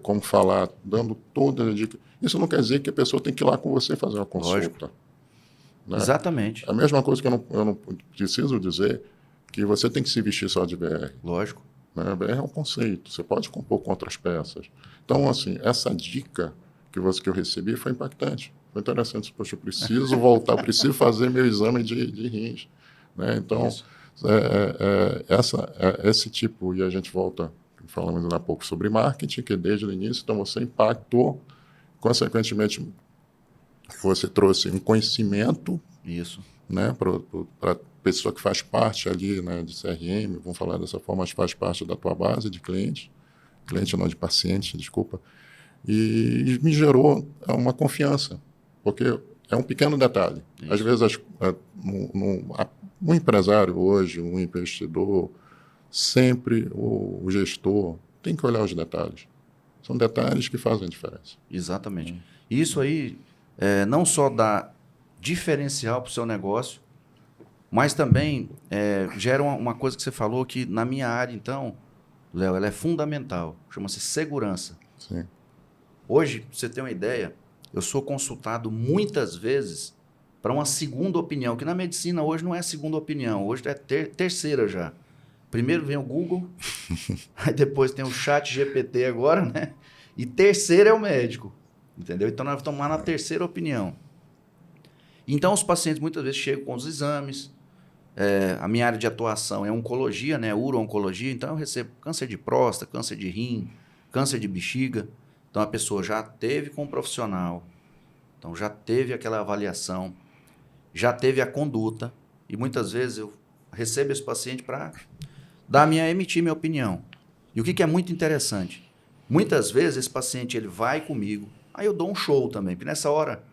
[SPEAKER 2] como falar, dando toda a dica. Isso não quer dizer que a pessoa tem que ir lá com você fazer uma consulta. Né?
[SPEAKER 1] Exatamente.
[SPEAKER 2] A mesma coisa que eu não preciso dizer que você tem que se vestir só de BR.
[SPEAKER 1] Lógico.
[SPEAKER 2] Né? BR é um conceito, você pode compor com outras peças. Então, assim, essa dica que eu recebi foi impactante. Foi interessante. Poxa, eu preciso voltar, preciso fazer meu exame de rins. Né? Então, esse tipo, e a gente volta, falamos ainda há pouco sobre marketing, que desde o início, então você impactou, consequentemente, você trouxe um conhecimento.
[SPEAKER 1] Isso.
[SPEAKER 2] Né, para a pessoa que faz parte ali, né, de CRM, vamos falar dessa forma, mas faz parte da tua base de cliente não de paciente, desculpa, e me gerou uma confiança, porque é um pequeno detalhe. Isso. Às vezes, um empresário hoje, um investidor, sempre o gestor tem que olhar os detalhes. São detalhes que fazem diferença.
[SPEAKER 1] Exatamente. Isso aí não só dá diferencial para o seu negócio, mas também gera uma coisa que você falou que na minha área, então, Léo, ela é fundamental. Chama-se segurança.
[SPEAKER 2] Sim.
[SPEAKER 1] Hoje, pra você ter uma ideia, eu sou consultado muitas vezes para uma segunda opinião, que na medicina hoje não é segunda opinião, hoje é terceira já. Primeiro vem o Google, aí depois tem o chat GPT agora, né? E terceiro é o médico, entendeu? Então nós vamos tomar na terceira opinião. Então os pacientes muitas vezes chegam com os exames, a minha área de atuação é oncologia, né? Uro-oncologia, então eu recebo câncer de próstata, câncer de rim, câncer de bexiga. Então a pessoa já teve com um profissional, então já teve aquela avaliação, já teve a conduta, e muitas vezes eu recebo esse paciente para emitir minha opinião. E o que é muito interessante? Muitas vezes esse paciente ele vai comigo, aí eu dou um show também, porque nessa hora,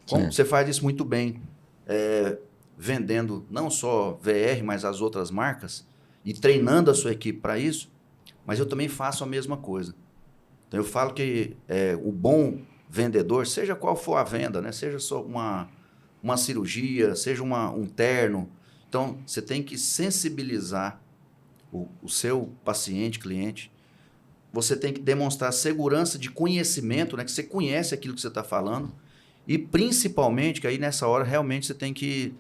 [SPEAKER 1] como você faz isso muito bem, vendendo não só VR, mas as outras marcas, e treinando a sua equipe para isso, mas eu também faço a mesma coisa. Então eu falo que o bom vendedor, seja qual for a venda, né? Seja só uma cirurgia, seja um terno, então você tem que sensibilizar o seu paciente, cliente. Você tem que demonstrar segurança de conhecimento, né? Que você conhece aquilo que você está falando. E principalmente, que aí nessa hora realmente você tem que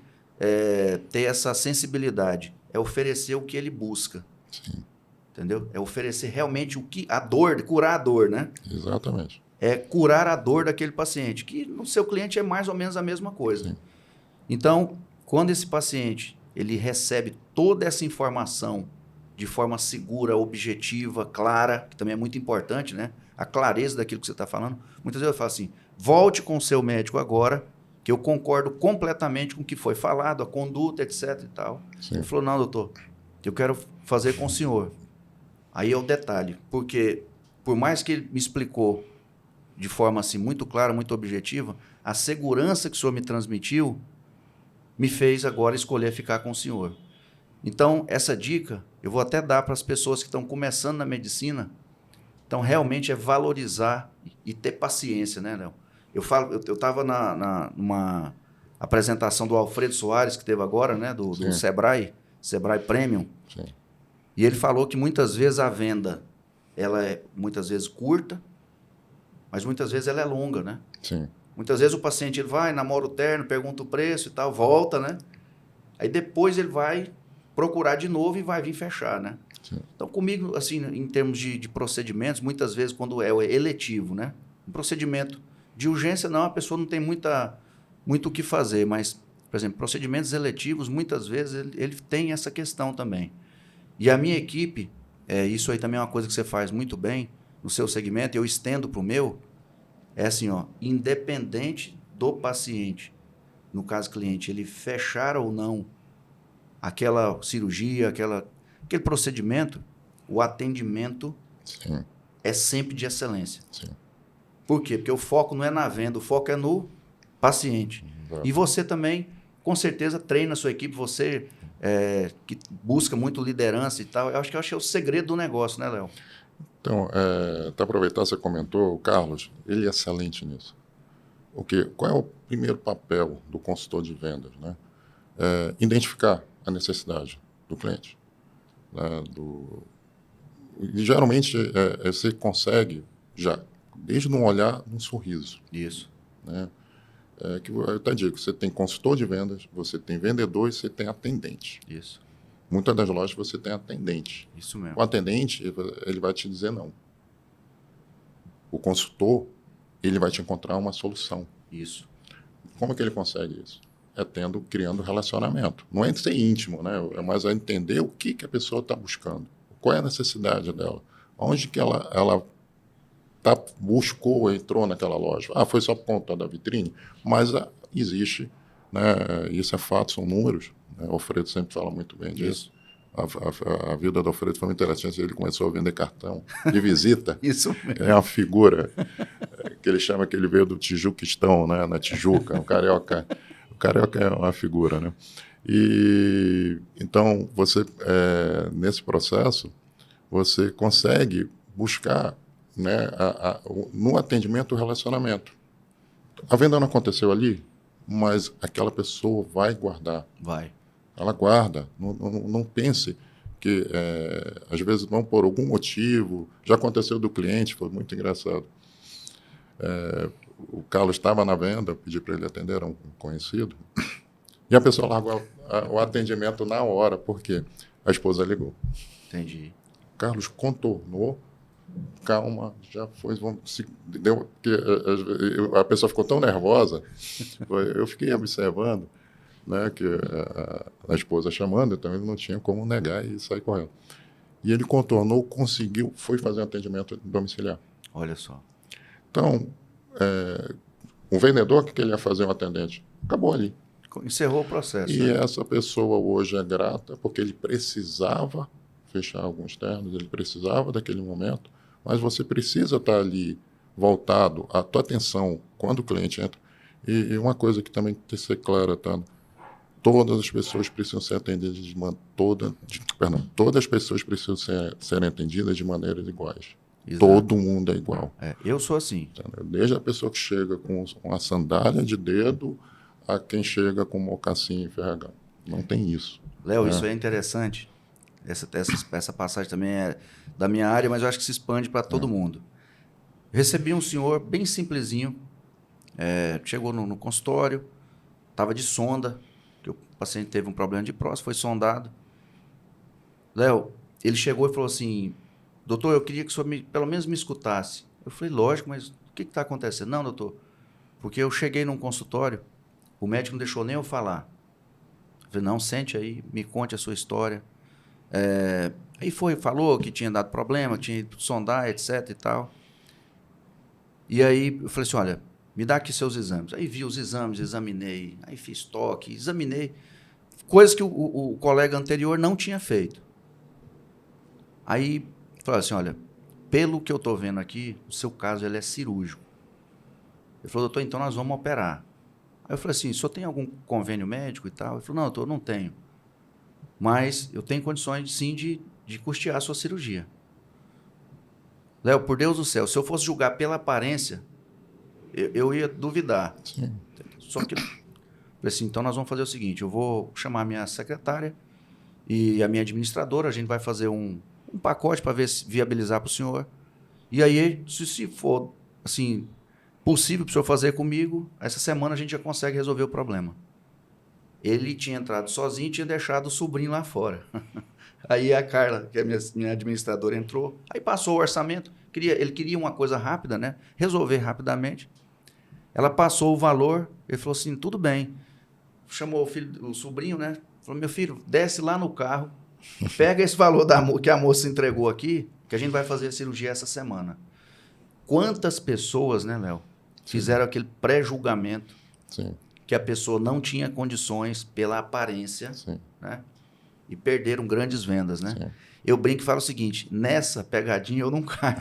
[SPEAKER 1] ter essa sensibilidade. É oferecer o que ele busca.
[SPEAKER 2] Sim.
[SPEAKER 1] Entendeu? É oferecer realmente a dor, curar a dor, né?
[SPEAKER 2] Exatamente.
[SPEAKER 1] É curar a dor daquele paciente, que no seu cliente é mais ou menos a mesma coisa.
[SPEAKER 2] Sim.
[SPEAKER 1] Então, quando esse paciente ele recebe toda essa informação de forma segura, objetiva, clara, que também é muito importante, né? A clareza daquilo que você está falando. Muitas vezes eu falo assim, volte com o seu médico agora, que eu concordo completamente com o que foi falado, a conduta, etc e tal.
[SPEAKER 2] Sim.
[SPEAKER 1] Ele falou, não, doutor, eu quero fazer com o senhor. Aí é o detalhe, porque por mais que ele me explicou de forma assim muito clara, muito objetiva, a segurança que o senhor me transmitiu me fez agora escolher ficar com o senhor. Então, essa dica eu vou até dar para as pessoas que estão começando na medicina. Então, realmente é valorizar e ter paciência, né, Léo? Eu estava numa apresentação do Alfredo Soares, que teve agora, né, do Sebrae Premium.
[SPEAKER 2] Sim.
[SPEAKER 1] E ele falou que muitas vezes a venda ela é muitas vezes curta, mas muitas vezes ela é longa, né?
[SPEAKER 2] Sim.
[SPEAKER 1] Muitas vezes o paciente ele vai, namora o terno, pergunta o preço e tal, volta, né? Aí depois ele vai procurar de novo e vai vir fechar, né?
[SPEAKER 2] Sim.
[SPEAKER 1] Então comigo, assim, em termos de procedimentos, muitas vezes quando é eletivo, né? Um procedimento de urgência não, a pessoa não tem muito o que fazer, mas Por exemplo, procedimentos eletivos, muitas vezes, ele tem essa questão também. E a minha equipe, isso aí também é uma coisa que você faz muito bem no seu segmento, eu estendo para o meu, é assim, ó, independente do paciente, no caso cliente, ele fechar ou não aquela cirurgia, aquele procedimento, o atendimento
[SPEAKER 2] Sim.
[SPEAKER 1] é sempre de excelência.
[SPEAKER 2] Sim.
[SPEAKER 1] Por quê? Porque o foco não é na venda, o foco é no paciente.
[SPEAKER 2] Exato.
[SPEAKER 1] E você também, com certeza, treina a sua equipe, você que busca muito liderança e tal. Eu acho que é o segredo do negócio, né, Léo?
[SPEAKER 2] Então, para aproveitar, você comentou, o Carlos, ele é excelente nisso. Qual é o primeiro papel do consultor de vendas? Né? Identificar a necessidade do cliente. Né? E geralmente você consegue já, desde um olhar, um sorriso.
[SPEAKER 1] Isso.
[SPEAKER 2] Né? Que eu até digo, você tem consultor de vendas, você tem vendedor e você tem atendente.
[SPEAKER 1] Isso.
[SPEAKER 2] Muitas das lojas você tem atendente.
[SPEAKER 1] Isso mesmo.
[SPEAKER 2] O atendente, ele vai te dizer não. O consultor, ele vai te encontrar uma solução.
[SPEAKER 1] Isso.
[SPEAKER 2] Como é que ele consegue isso? Criando relacionamento. Não é ser íntimo, né? É mais a entender o que a pessoa está buscando. Qual é a necessidade dela? Onde que ela buscou, entrou naquela loja? Foi só por conta da vitrine? Mas existe, né? Isso é fato, são números. Né? O Alfredo sempre fala muito bem disso. A vida do Alfredo foi muito interessante. Ele começou a vender cartão de visita.
[SPEAKER 1] Isso mesmo.
[SPEAKER 2] É uma figura que ele chama que ele veio do Tijuquistão, né? Na Tijuca. O carioca é uma figura, né? E então você nesse processo você consegue buscar, né? No atendimento o relacionamento. A venda não aconteceu ali, mas aquela pessoa vai guardar.
[SPEAKER 1] Vai.
[SPEAKER 2] Ela guarda, não pense que, às vezes, não por algum motivo. Já aconteceu do cliente, foi muito engraçado. O Carlos estava na venda, eu pedi para ele atender, era um conhecido, e a pessoa largou o atendimento na hora, porque a esposa ligou.
[SPEAKER 1] Entendi.
[SPEAKER 2] Carlos contornou, calma, já foi, a pessoa ficou tão nervosa, eu fiquei observando, né, que a esposa chamando, então ele não tinha como negar e sair correndo. E ele contornou, conseguiu, foi fazer um atendimento domiciliar.
[SPEAKER 1] Olha só.
[SPEAKER 2] Então, o vendedor, o que ele ia fazer um atendente? Acabou ali.
[SPEAKER 1] Encerrou o processo.
[SPEAKER 2] E essa pessoa hoje é grata porque ele precisava fechar alguns ternos, ele precisava daquele momento, mas você precisa estar ali voltado, a tua atenção quando o cliente entra. E uma coisa que também tem que ser clara, tá? Todas as pessoas precisam ser atendidas todas as pessoas precisam serem atendidas de maneiras iguais. Exato. Todo mundo é igual.
[SPEAKER 1] Eu sou assim.
[SPEAKER 2] Entendeu? Desde a pessoa que chega com uma sandália de dedo a quem chega com mocassim e ferragão. Não tem isso.
[SPEAKER 1] Léo, isso é interessante. Essa passagem também é da minha área, mas eu acho que se expande para todo mundo. Recebi um senhor bem simplesinho, chegou no consultório, estava de sonda, que o paciente teve um problema de próstata, foi sondado. Léo, ele chegou e falou assim, doutor, eu queria que o senhor pelo menos me escutasse. Eu falei, lógico, mas o que está acontecendo? Não, doutor, porque eu cheguei num consultório, o médico não deixou nem eu falar. Eu falei, não, sente aí, me conte a sua história. Aí falou que tinha dado problema, tinha ido sondar, etc e tal. E aí eu falei assim, olha, me dá aqui seus exames. Aí vi os exames, examinei, aí fiz toque, examinei. Coisas que o colega anterior não tinha feito. Aí falei assim, olha, pelo que eu estou vendo aqui, o seu caso ele é cirúrgico. Ele falou, doutor, então nós vamos operar. Aí eu falei assim, o senhor tem algum convênio médico e tal? Ele falou, não, doutor, não tenho. Mas eu tenho condições, sim, de custear a sua cirurgia. Léo, por Deus do céu, se eu fosse julgar pela aparência, eu ia duvidar.
[SPEAKER 2] Sim.
[SPEAKER 1] Só que, falei assim, então nós vamos fazer o seguinte, eu vou chamar a minha secretária e a minha administradora, a gente vai fazer um pacote para ver se viabilizar para o senhor. E aí, se for, assim, possível para o senhor fazer comigo, essa semana a gente já consegue resolver o problema. Ele tinha entrado sozinho e tinha deixado o sobrinho lá fora. Aí a Carla, que é minha administradora, entrou. Aí passou o orçamento. Ele queria uma coisa rápida, né? Resolver rapidamente. Ela passou o valor. Ele falou assim, tudo bem. chamou o sobrinho, né? Falou, meu filho, desce lá no carro, pega esse valor que a moça entregou aqui, que a gente vai fazer a cirurgia essa semana. Quantas pessoas, né, Léo, fizeram aquele pré-julgamento que a pessoa não tinha condições pela aparência, né? E perderam grandes vendas, né?
[SPEAKER 2] Sim.
[SPEAKER 1] Eu brinco e falo o seguinte, nessa pegadinha eu não caio.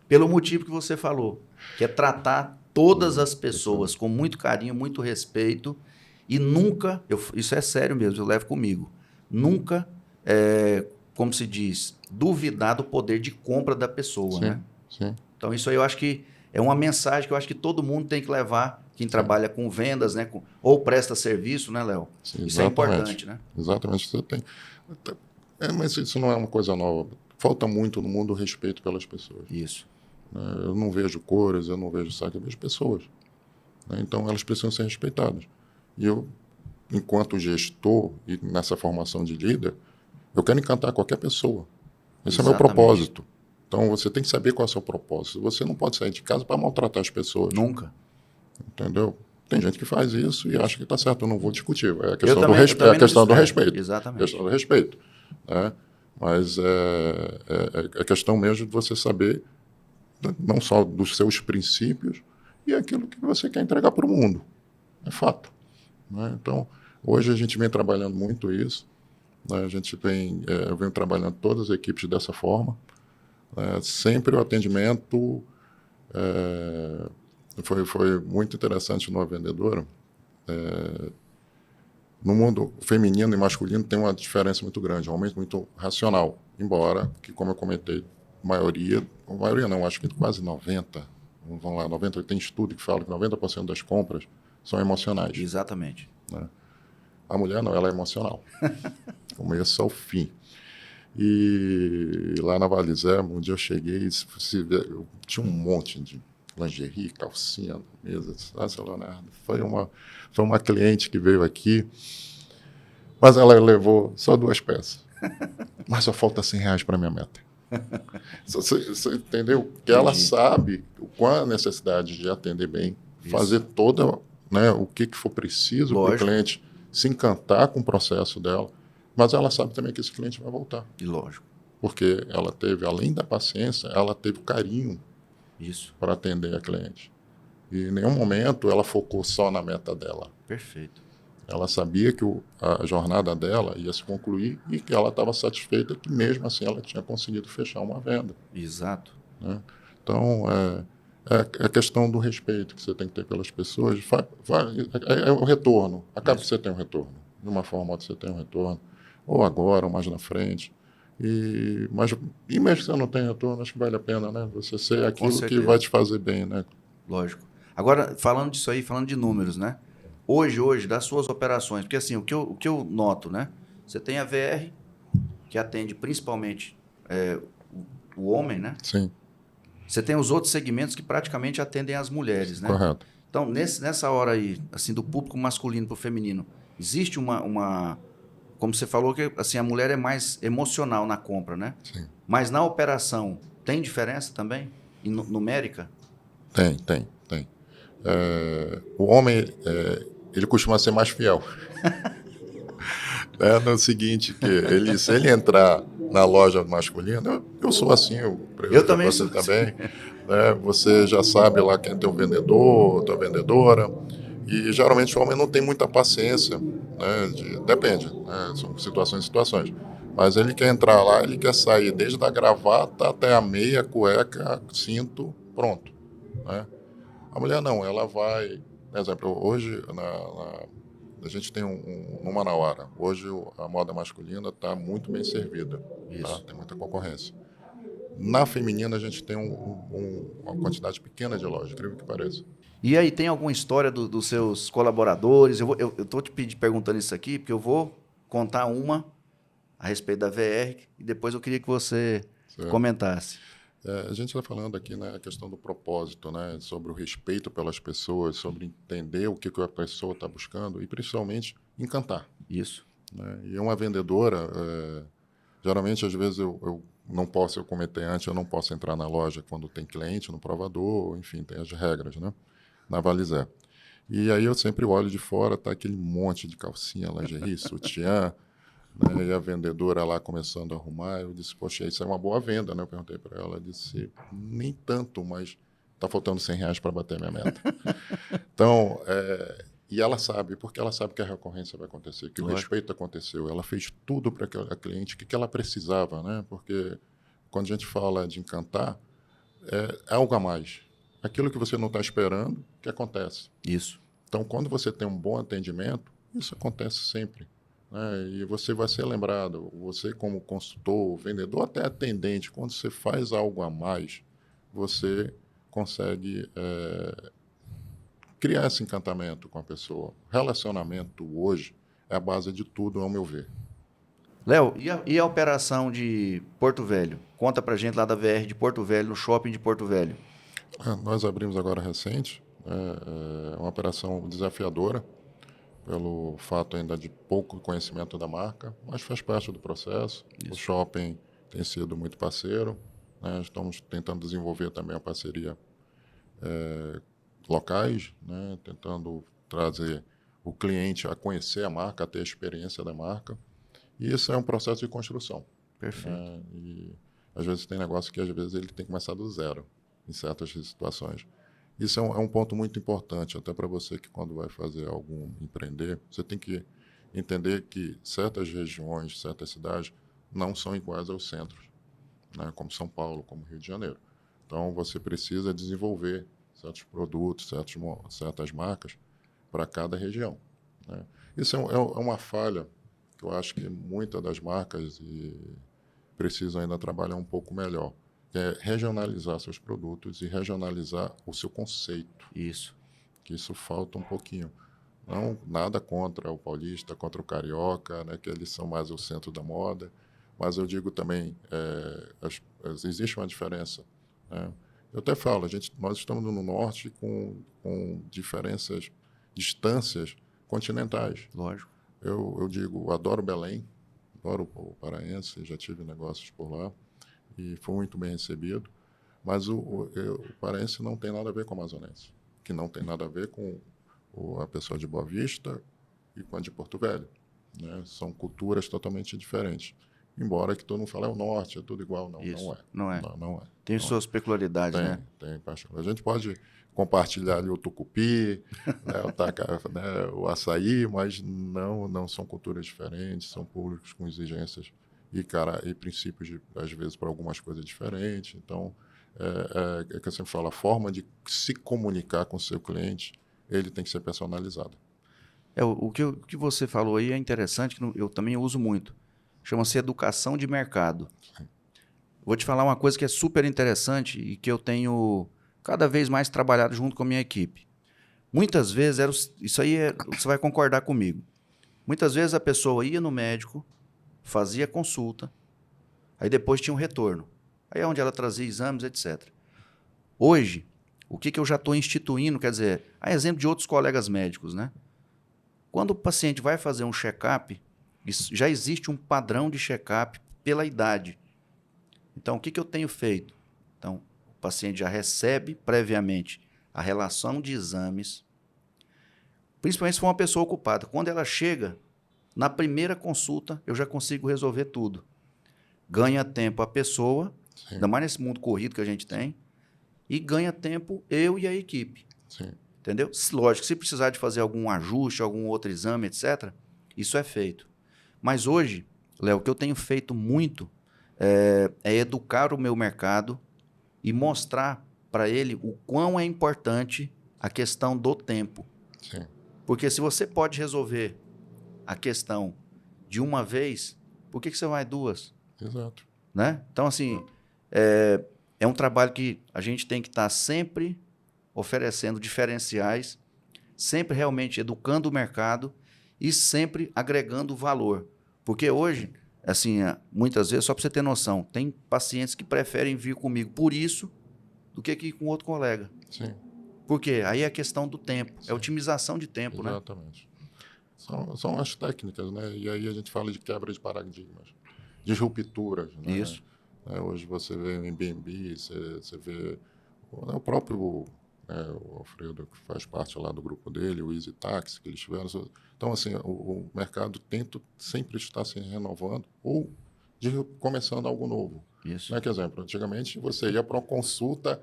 [SPEAKER 1] Pelo motivo que você falou, que é tratar todas as pessoas com muito carinho, muito respeito e nunca, isso é sério mesmo, eu levo comigo, nunca, como se diz, duvidar do poder de compra da pessoa, né?
[SPEAKER 2] Sim.
[SPEAKER 1] Então isso aí eu acho que é uma mensagem que eu acho que todo mundo tem que levar, quem trabalha com vendas, né? Ou presta serviço, né, Léo? Isso é importante, né?
[SPEAKER 2] Exatamente, você tem. Mas isso não é uma coisa nova. Falta muito no mundo o respeito pelas pessoas.
[SPEAKER 1] Isso.
[SPEAKER 2] Eu não vejo cores, eu não vejo saco, eu vejo pessoas. Então elas precisam ser respeitadas. E eu, enquanto gestor e nessa formação de líder, eu quero encantar qualquer pessoa. Esse é o meu propósito. Então você tem que saber qual é o seu propósito. Você não pode sair de casa para maltratar as pessoas.
[SPEAKER 1] Nunca.
[SPEAKER 2] Entendeu? Tem gente que faz isso e acha que está certo. Eu não vou discutir. É a questão do respeito. É a questão do respeito.
[SPEAKER 1] Exatamente.
[SPEAKER 2] A questão do respeito. Né? Mas é questão mesmo de você saber não só dos seus princípios e aquilo que você quer entregar para o mundo. É fato. Né? Então, hoje a gente vem trabalhando muito isso. Né? Eu venho trabalhando todas as equipes dessa forma. Sempre o atendimento foi muito interessante numa vendedora. No mundo feminino e masculino tem uma diferença muito grande, um aumento muito racional. Embora, que como eu comentei, maioria não, acho que quase 90%, vamos lá, 90%, tem estudo que fala que 90% das compras são emocionais.
[SPEAKER 1] Exatamente.
[SPEAKER 2] Né? A mulher não, ela é emocional. Começo ao fim. E lá na Valizé, um dia eu cheguei e eu tinha um monte de lingerie, calcinha na mesa. Seu Leonardo, foi uma cliente que veio aqui, mas ela levou só 2 peças. Mas só falta R$100 para minha meta. Você entendeu? Que ela sabe qual é a necessidade de atender bem, fazer toda, né, o que for preciso para o cliente se encantar com o processo dela. Mas ela sabe também que esse cliente vai voltar.
[SPEAKER 1] E lógico.
[SPEAKER 2] Porque ela teve, além da paciência, ela teve carinho para atender a cliente. E em nenhum momento ela focou só na meta dela.
[SPEAKER 1] Perfeito.
[SPEAKER 2] Ela sabia que a jornada dela ia se concluir e que ela estava satisfeita que mesmo assim ela tinha conseguido fechar uma venda.
[SPEAKER 1] Exato.
[SPEAKER 2] Né? Então, é a questão do respeito que você tem que ter pelas pessoas. É o retorno. Acaba que você tem um retorno. De uma forma ou outra você tem um retorno. Ou agora, ou mais na frente. E mesmo que você não tenha retorno, acho que vale a pena, né? Você ser aquilo que vai te fazer bem, né?
[SPEAKER 1] Lógico. Agora, falando disso aí, falando de números, né? Hoje, das suas operações, porque assim, o que eu noto, né? Você tem a VR, que atende principalmente o homem, né?
[SPEAKER 2] Sim.
[SPEAKER 1] Você tem os outros segmentos que praticamente atendem as mulheres, né?
[SPEAKER 2] Correto.
[SPEAKER 1] Então, nessa hora aí, assim, do público masculino para o feminino, existe uma como você falou, que assim, a mulher é mais emocional na compra, né?
[SPEAKER 2] Sim.
[SPEAKER 1] Mas na operação, tem diferença também? Numérica?
[SPEAKER 2] Tem. O homem, ele costuma ser mais fiel. No seguinte, que se ele entrar na loja masculina, eu sou assim,
[SPEAKER 1] eu também
[SPEAKER 2] você
[SPEAKER 1] sou
[SPEAKER 2] também. Né? Você já sabe lá quem é teu vendedor, tua vendedora. E geralmente o homem não tem muita paciência, né? Depende, né? São situações. Mas ele quer entrar lá, ele quer sair desde a gravata até a meia, cueca, cinto, pronto. Né? A mulher não, ela vai... Por exemplo, hoje a gente tem no Manauara, hoje a moda masculina está muito bem servida, tá? Tem muita concorrência. Na feminina a gente tem uma quantidade pequena de lojas, incrível que pareça.
[SPEAKER 1] E aí, tem alguma história dos seus colaboradores? Eu estou te perguntando isso aqui, porque eu vou contar uma a respeito da VR e depois eu queria que você comentasse.
[SPEAKER 2] A gente está falando aqui, né, a questão do propósito, né, sobre o respeito pelas pessoas, sobre entender o que a pessoa está buscando e, principalmente, encantar.
[SPEAKER 1] Isso.
[SPEAKER 2] Né? E uma vendedora, geralmente, às vezes, eu comentei antes, eu não posso entrar na loja quando tem cliente, no provador, enfim, tem as regras, né? Na Valizé. E aí eu sempre olho de fora, tá aquele monte de calcinha, lingerie, sutiã, né? E a vendedora lá começando a arrumar. Eu disse, poxa, isso é uma boa venda, né? Eu perguntei para ela, ela disse, nem tanto, mas tá faltando R$ 100 para bater a minha meta. Então, e ela sabe, porque ela sabe que a recorrência vai acontecer, que o
[SPEAKER 1] Lógico.
[SPEAKER 2] respeito aconteceu. Ela fez tudo para a cliente, o que ela precisava, né? Porque quando a gente fala de encantar, é algo a mais. Aquilo que você não está esperando, que acontece.
[SPEAKER 1] Isso.
[SPEAKER 2] Então, quando você tem um bom atendimento, isso acontece sempre, né? E você vai ser lembrado, você como consultor, vendedor, até atendente, quando você faz algo a mais, você consegue criar esse encantamento com a pessoa. Relacionamento hoje é a base de tudo, ao meu ver.
[SPEAKER 1] Léo, e a operação de Porto Velho? Conta pra gente lá da VR de Porto Velho, no shopping de Porto Velho.
[SPEAKER 2] Nós abrimos agora recente, uma operação desafiadora, pelo fato ainda de pouco conhecimento da marca, mas faz parte do processo.
[SPEAKER 1] Isso.
[SPEAKER 2] O shopping tem sido muito parceiro, né? Estamos tentando desenvolver também a parceria locais, né? Tentando trazer o cliente a conhecer a marca, a ter a experiência da marca. E isso é um processo de construção.
[SPEAKER 1] Perfeito.
[SPEAKER 2] Né? E às vezes tem negócio que às vezes ele tem que começar do zero em certas situações. Isso é um ponto muito importante, até para você que quando vai fazer algum empreender, você tem que entender que certas regiões, certas cidades não são iguais aos centros, né? Como São Paulo, como Rio de Janeiro. Então você precisa desenvolver certos produtos, certas marcas para cada região, né? Isso é uma falha que eu acho que muitas das marcas precisam ainda trabalhar um pouco melhor, que é regionalizar seus produtos e regionalizar o seu conceito,
[SPEAKER 1] Isso.
[SPEAKER 2] que isso falta um pouquinho. Não nada contra o paulista, contra o carioca, né, que eles são mais o centro da moda, mas eu digo também, existe uma diferença, né? Eu até falo, nós estamos no norte com diferenças, distâncias continentais.
[SPEAKER 1] Lógico.
[SPEAKER 2] Eu digo, adoro Belém, adoro o paraense, já tive negócios por lá e fui muito bem recebido, mas o paraense não tem nada a ver com o amazonense, que não tem nada a ver com a pessoa de Boa Vista e com a de Porto Velho, né? São culturas totalmente diferentes. Embora que todo mundo fale, é o norte, é tudo igual. Não,
[SPEAKER 1] Isso.
[SPEAKER 2] não é.
[SPEAKER 1] Não é.
[SPEAKER 2] Não é.
[SPEAKER 1] Tem
[SPEAKER 2] Não
[SPEAKER 1] suas peculiaridades, né?
[SPEAKER 2] tem. A gente pode compartilhar ali o tucupi, né, o açaí, mas não são culturas diferentes, são públicos com exigências e princípios, às vezes, para algumas coisas diferentes. Então, é que eu sempre falo, a forma de se comunicar com o seu cliente, ele tem que ser personalizado.
[SPEAKER 1] O que você falou aí é interessante, que eu também uso muito. Chama-se educação de mercado.
[SPEAKER 2] Sim.
[SPEAKER 1] Vou te falar uma coisa que é super interessante e que eu tenho cada vez mais trabalhado junto com a minha equipe. Muitas vezes, isso aí você vai concordar comigo. Muitas vezes a pessoa ia no médico, fazia consulta, aí depois tinha um retorno. Aí é onde ela trazia exames, etc. Hoje, o que eu já estou instituindo, quer dizer, a exemplo de outros colegas médicos, né? Quando o paciente vai fazer um check-up, já existe um padrão de check-up pela idade. Então, o que eu tenho feito? Então, o paciente já recebe previamente a relação de exames, principalmente se for uma pessoa ocupada. Quando ela chega, na primeira consulta, eu já consigo resolver tudo. Ganha tempo a pessoa,
[SPEAKER 2] Sim.
[SPEAKER 1] ainda mais nesse mundo corrido que a gente tem, e ganha tempo eu e a equipe.
[SPEAKER 2] Sim.
[SPEAKER 1] Entendeu? Lógico, se precisar de fazer algum ajuste, algum outro exame, etc., isso é feito. Mas hoje, Léo, o que eu tenho feito muito é educar o meu mercado e mostrar para ele o quão é importante a questão do tempo.
[SPEAKER 2] Sim.
[SPEAKER 1] Porque se você pode resolver a questão de uma vez, por que você vai duas?
[SPEAKER 2] Exato.
[SPEAKER 1] Né? Então, assim, é um trabalho que a gente tem que estar sempre oferecendo diferenciais, sempre realmente educando o mercado e sempre agregando valor. Porque hoje, assim, muitas vezes, só para você ter noção, tem pacientes que preferem vir comigo por isso do que ir com outro colega.
[SPEAKER 2] Sim.
[SPEAKER 1] Por quê? Aí é a questão do tempo,
[SPEAKER 2] Sim.
[SPEAKER 1] é otimização de tempo, né?
[SPEAKER 2] Exatamente. São as técnicas, né? E aí a gente fala de quebra de paradigmas, de rupturas, né?
[SPEAKER 1] Isso.
[SPEAKER 2] Hoje você vê o Airbnb, você vê o próprio né, o Alfredo, que faz parte lá do grupo dele, o Easy Taxi, que eles tiveram. Então, assim, o mercado tenta sempre estar se renovando ou começando algo novo.
[SPEAKER 1] Isso.
[SPEAKER 2] Né? Que exemplo, antigamente você ia para uma consulta,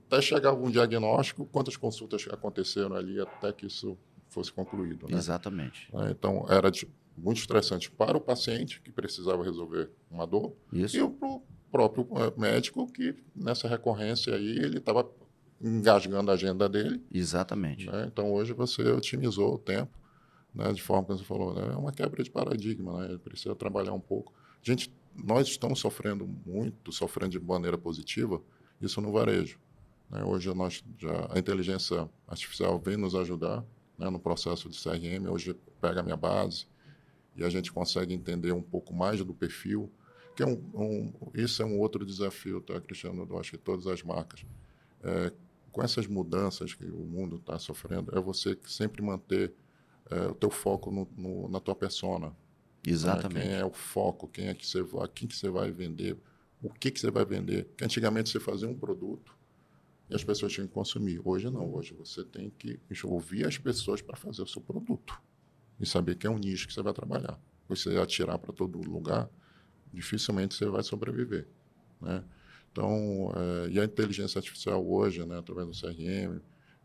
[SPEAKER 2] até chegar algum diagnóstico, quantas consultas aconteceram ali até que isso fosse concluído. Né?
[SPEAKER 1] Exatamente.
[SPEAKER 2] Então, era muito estressante para o paciente, que precisava resolver uma dor,
[SPEAKER 1] Isso.
[SPEAKER 2] e para o próprio médico, que nessa recorrência aí ele estava engasgando a agenda dele.
[SPEAKER 1] Exatamente.
[SPEAKER 2] Né? Então, hoje você otimizou o tempo, né? De forma que você falou, né? É uma quebra de paradigma, né? Precisa trabalhar um pouco. Gente, nós estamos sofrendo de maneira positiva, isso no varejo. Né? Hoje a inteligência artificial vem nos ajudar, né, no processo de CRM. Hoje pega a minha base e a gente consegue entender um pouco mais do perfil, que isso é um outro desafio, tá, Cristiano? Eu acho que todas as marcas, com essas mudanças que o mundo está sofrendo, é você sempre manter o teu foco na tua persona.
[SPEAKER 1] Exatamente.
[SPEAKER 2] Quem é o foco, quem que você vai vender, o que você vai vender. Porque antigamente você fazia um produto e as pessoas tinham que consumir. Hoje não, hoje você tem que ouvir as pessoas para fazer o seu produto e saber que é um nicho que você vai trabalhar. Você atirar para todo lugar, dificilmente você vai sobreviver. Né? Então, e a inteligência artificial hoje, né, através do CRM,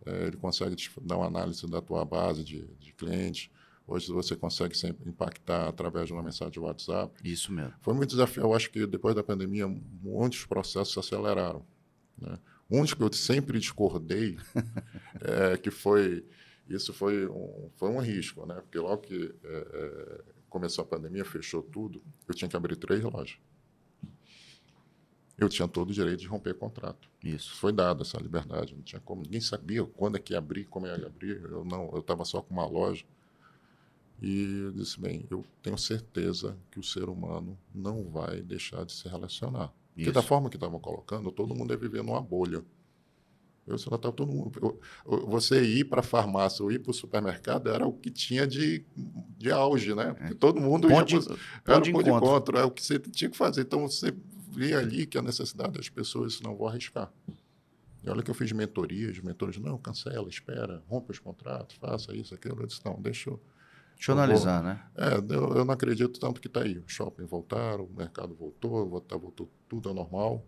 [SPEAKER 2] ele consegue dar uma análise da tua base de clientes. Hoje você consegue sempre impactar através de uma mensagem de WhatsApp.
[SPEAKER 1] Isso mesmo.
[SPEAKER 2] Foi muito desafiador. Eu acho que depois da pandemia, muitos processos se aceleraram. Né? Um que eu sempre discordei, isso foi um risco, né? Porque logo que começou a pandemia, fechou tudo, eu tinha que abrir 3 lojas. Eu tinha todo o direito de romper contrato.
[SPEAKER 1] Isso.
[SPEAKER 2] Foi dada essa liberdade, não tinha como. Ninguém sabia quando é que ia abrir, como ia abrir. Eu estava só com uma loja. E eu disse, bem, eu tenho certeza que o ser humano não vai deixar de se relacionar. Porque da forma que estavam colocando, todo mundo ia viver numa bolha. Você ir para a farmácia ou ir para o supermercado era o que tinha de auge, né? Porque todo mundo era o ponto de encontro, é o que você tinha que fazer. Então, você via ali que a necessidade das pessoas, não vou arriscar. E olha que eu fiz mentorias, os mentores, não, cancela, espera, rompa os contratos, faça isso, aquilo. Eu disse, não, deixa eu
[SPEAKER 1] analisar, né?
[SPEAKER 2] Eu não acredito tanto que está aí. Os shopping voltaram, o mercado voltou tudo ao normal.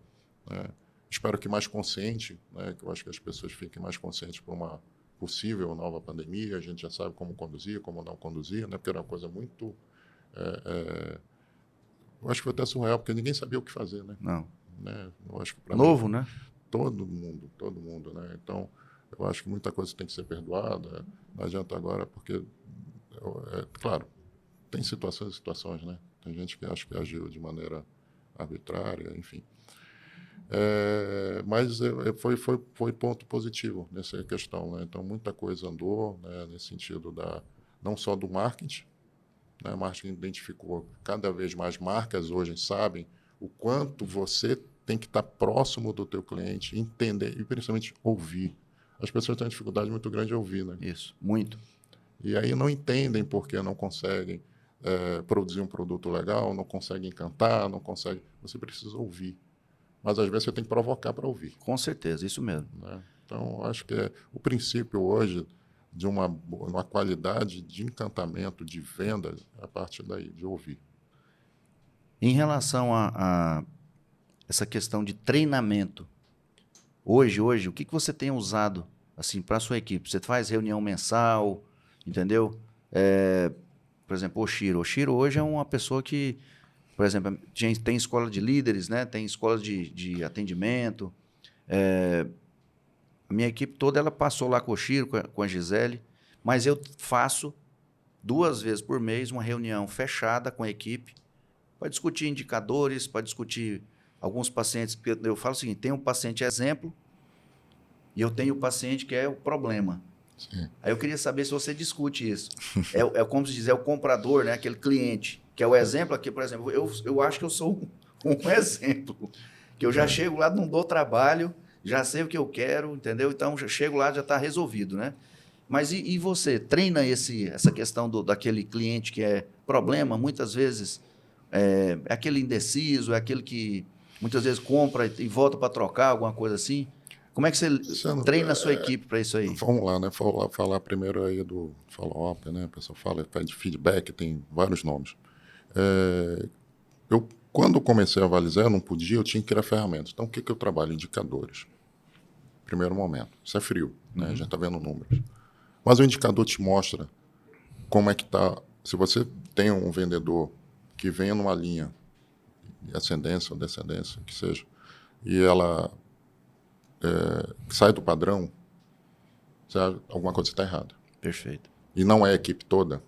[SPEAKER 2] Né? Espero que mais consciente, né? Que eu acho que as pessoas fiquem mais conscientes para uma possível nova pandemia. A gente já sabe como conduzir, como não conduzir, né? Porque era uma coisa muito... eu acho que foi até surreal, porque ninguém sabia o que fazer, né?
[SPEAKER 1] Não.
[SPEAKER 2] Né? Eu acho que
[SPEAKER 1] novo,
[SPEAKER 2] mim,
[SPEAKER 1] né?
[SPEAKER 2] Todo mundo, né? Então, eu acho que muita coisa tem que ser perdoada. Não adianta agora, porque... claro, tem situações, né? Tem gente que acha que agiu de maneira arbitrária, enfim. Mas foi ponto positivo nessa questão, né? Então, muita coisa andou, né, nesse sentido não só do marketing, né? O marketing identificou cada vez mais marcas hoje sabem o quanto você tem que estar próximo do teu cliente, entender e principalmente ouvir. As pessoas têm uma dificuldade muito grande de ouvir, né?
[SPEAKER 1] Isso, muito.
[SPEAKER 2] E aí não entendem porque não conseguem produzir um produto legal, não conseguem cantar, não conseguem... Você precisa ouvir. Mas às vezes você tem que provocar para ouvir.
[SPEAKER 1] Com certeza, isso mesmo.
[SPEAKER 2] Né? Então, acho que o princípio hoje de uma qualidade de encantamento, de venda, é a partir daí, de ouvir.
[SPEAKER 1] Em relação a essa questão de treinamento, hoje, o que você tem usado assim, para a sua equipe? Você faz reunião mensal, entendeu? Por exemplo, o Shiro hoje é uma pessoa que, por exemplo, tem escola de líderes, né? Tem escola de atendimento. A minha equipe toda ela passou lá com o Shiro, com a Gisele, mas eu faço 2 vezes por mês uma reunião fechada com a equipe para discutir indicadores, para discutir alguns pacientes. Eu falo o seguinte, tem um paciente exemplo e eu tenho o paciente que é o problema.
[SPEAKER 2] Sim.
[SPEAKER 1] Aí eu queria saber se você discute isso. Como se diz, é o comprador, né? Aquele cliente, que é o exemplo aqui, por exemplo. Eu acho que eu sou um exemplo. Que eu já chego lá, não dou trabalho, já sei o que eu quero, entendeu? Então, já chego lá, já está resolvido, né? Mas e você? Treina essa questão daquele cliente que é problema, muitas vezes é aquele indeciso, é aquele que muitas vezes compra e volta para trocar, alguma coisa assim? Como é que você treina a sua equipe para isso aí?
[SPEAKER 2] Vamos lá, né? Falar primeiro aí do follow-up, né? O pessoal fala de feedback, tem vários nomes. Quando comecei a avalizar, eu não podia, eu tinha que criar ferramentas. Então, o que eu trabalho? Indicadores. Primeiro momento. Isso é frio, né? Já está vendo números. Mas o indicador te mostra como é que está. Se você tem um vendedor que vem numa linha de ascendência ou descendência, que seja, e ela sai do padrão, alguma coisa está errada.
[SPEAKER 1] Perfeito.
[SPEAKER 2] E não é a equipe toda.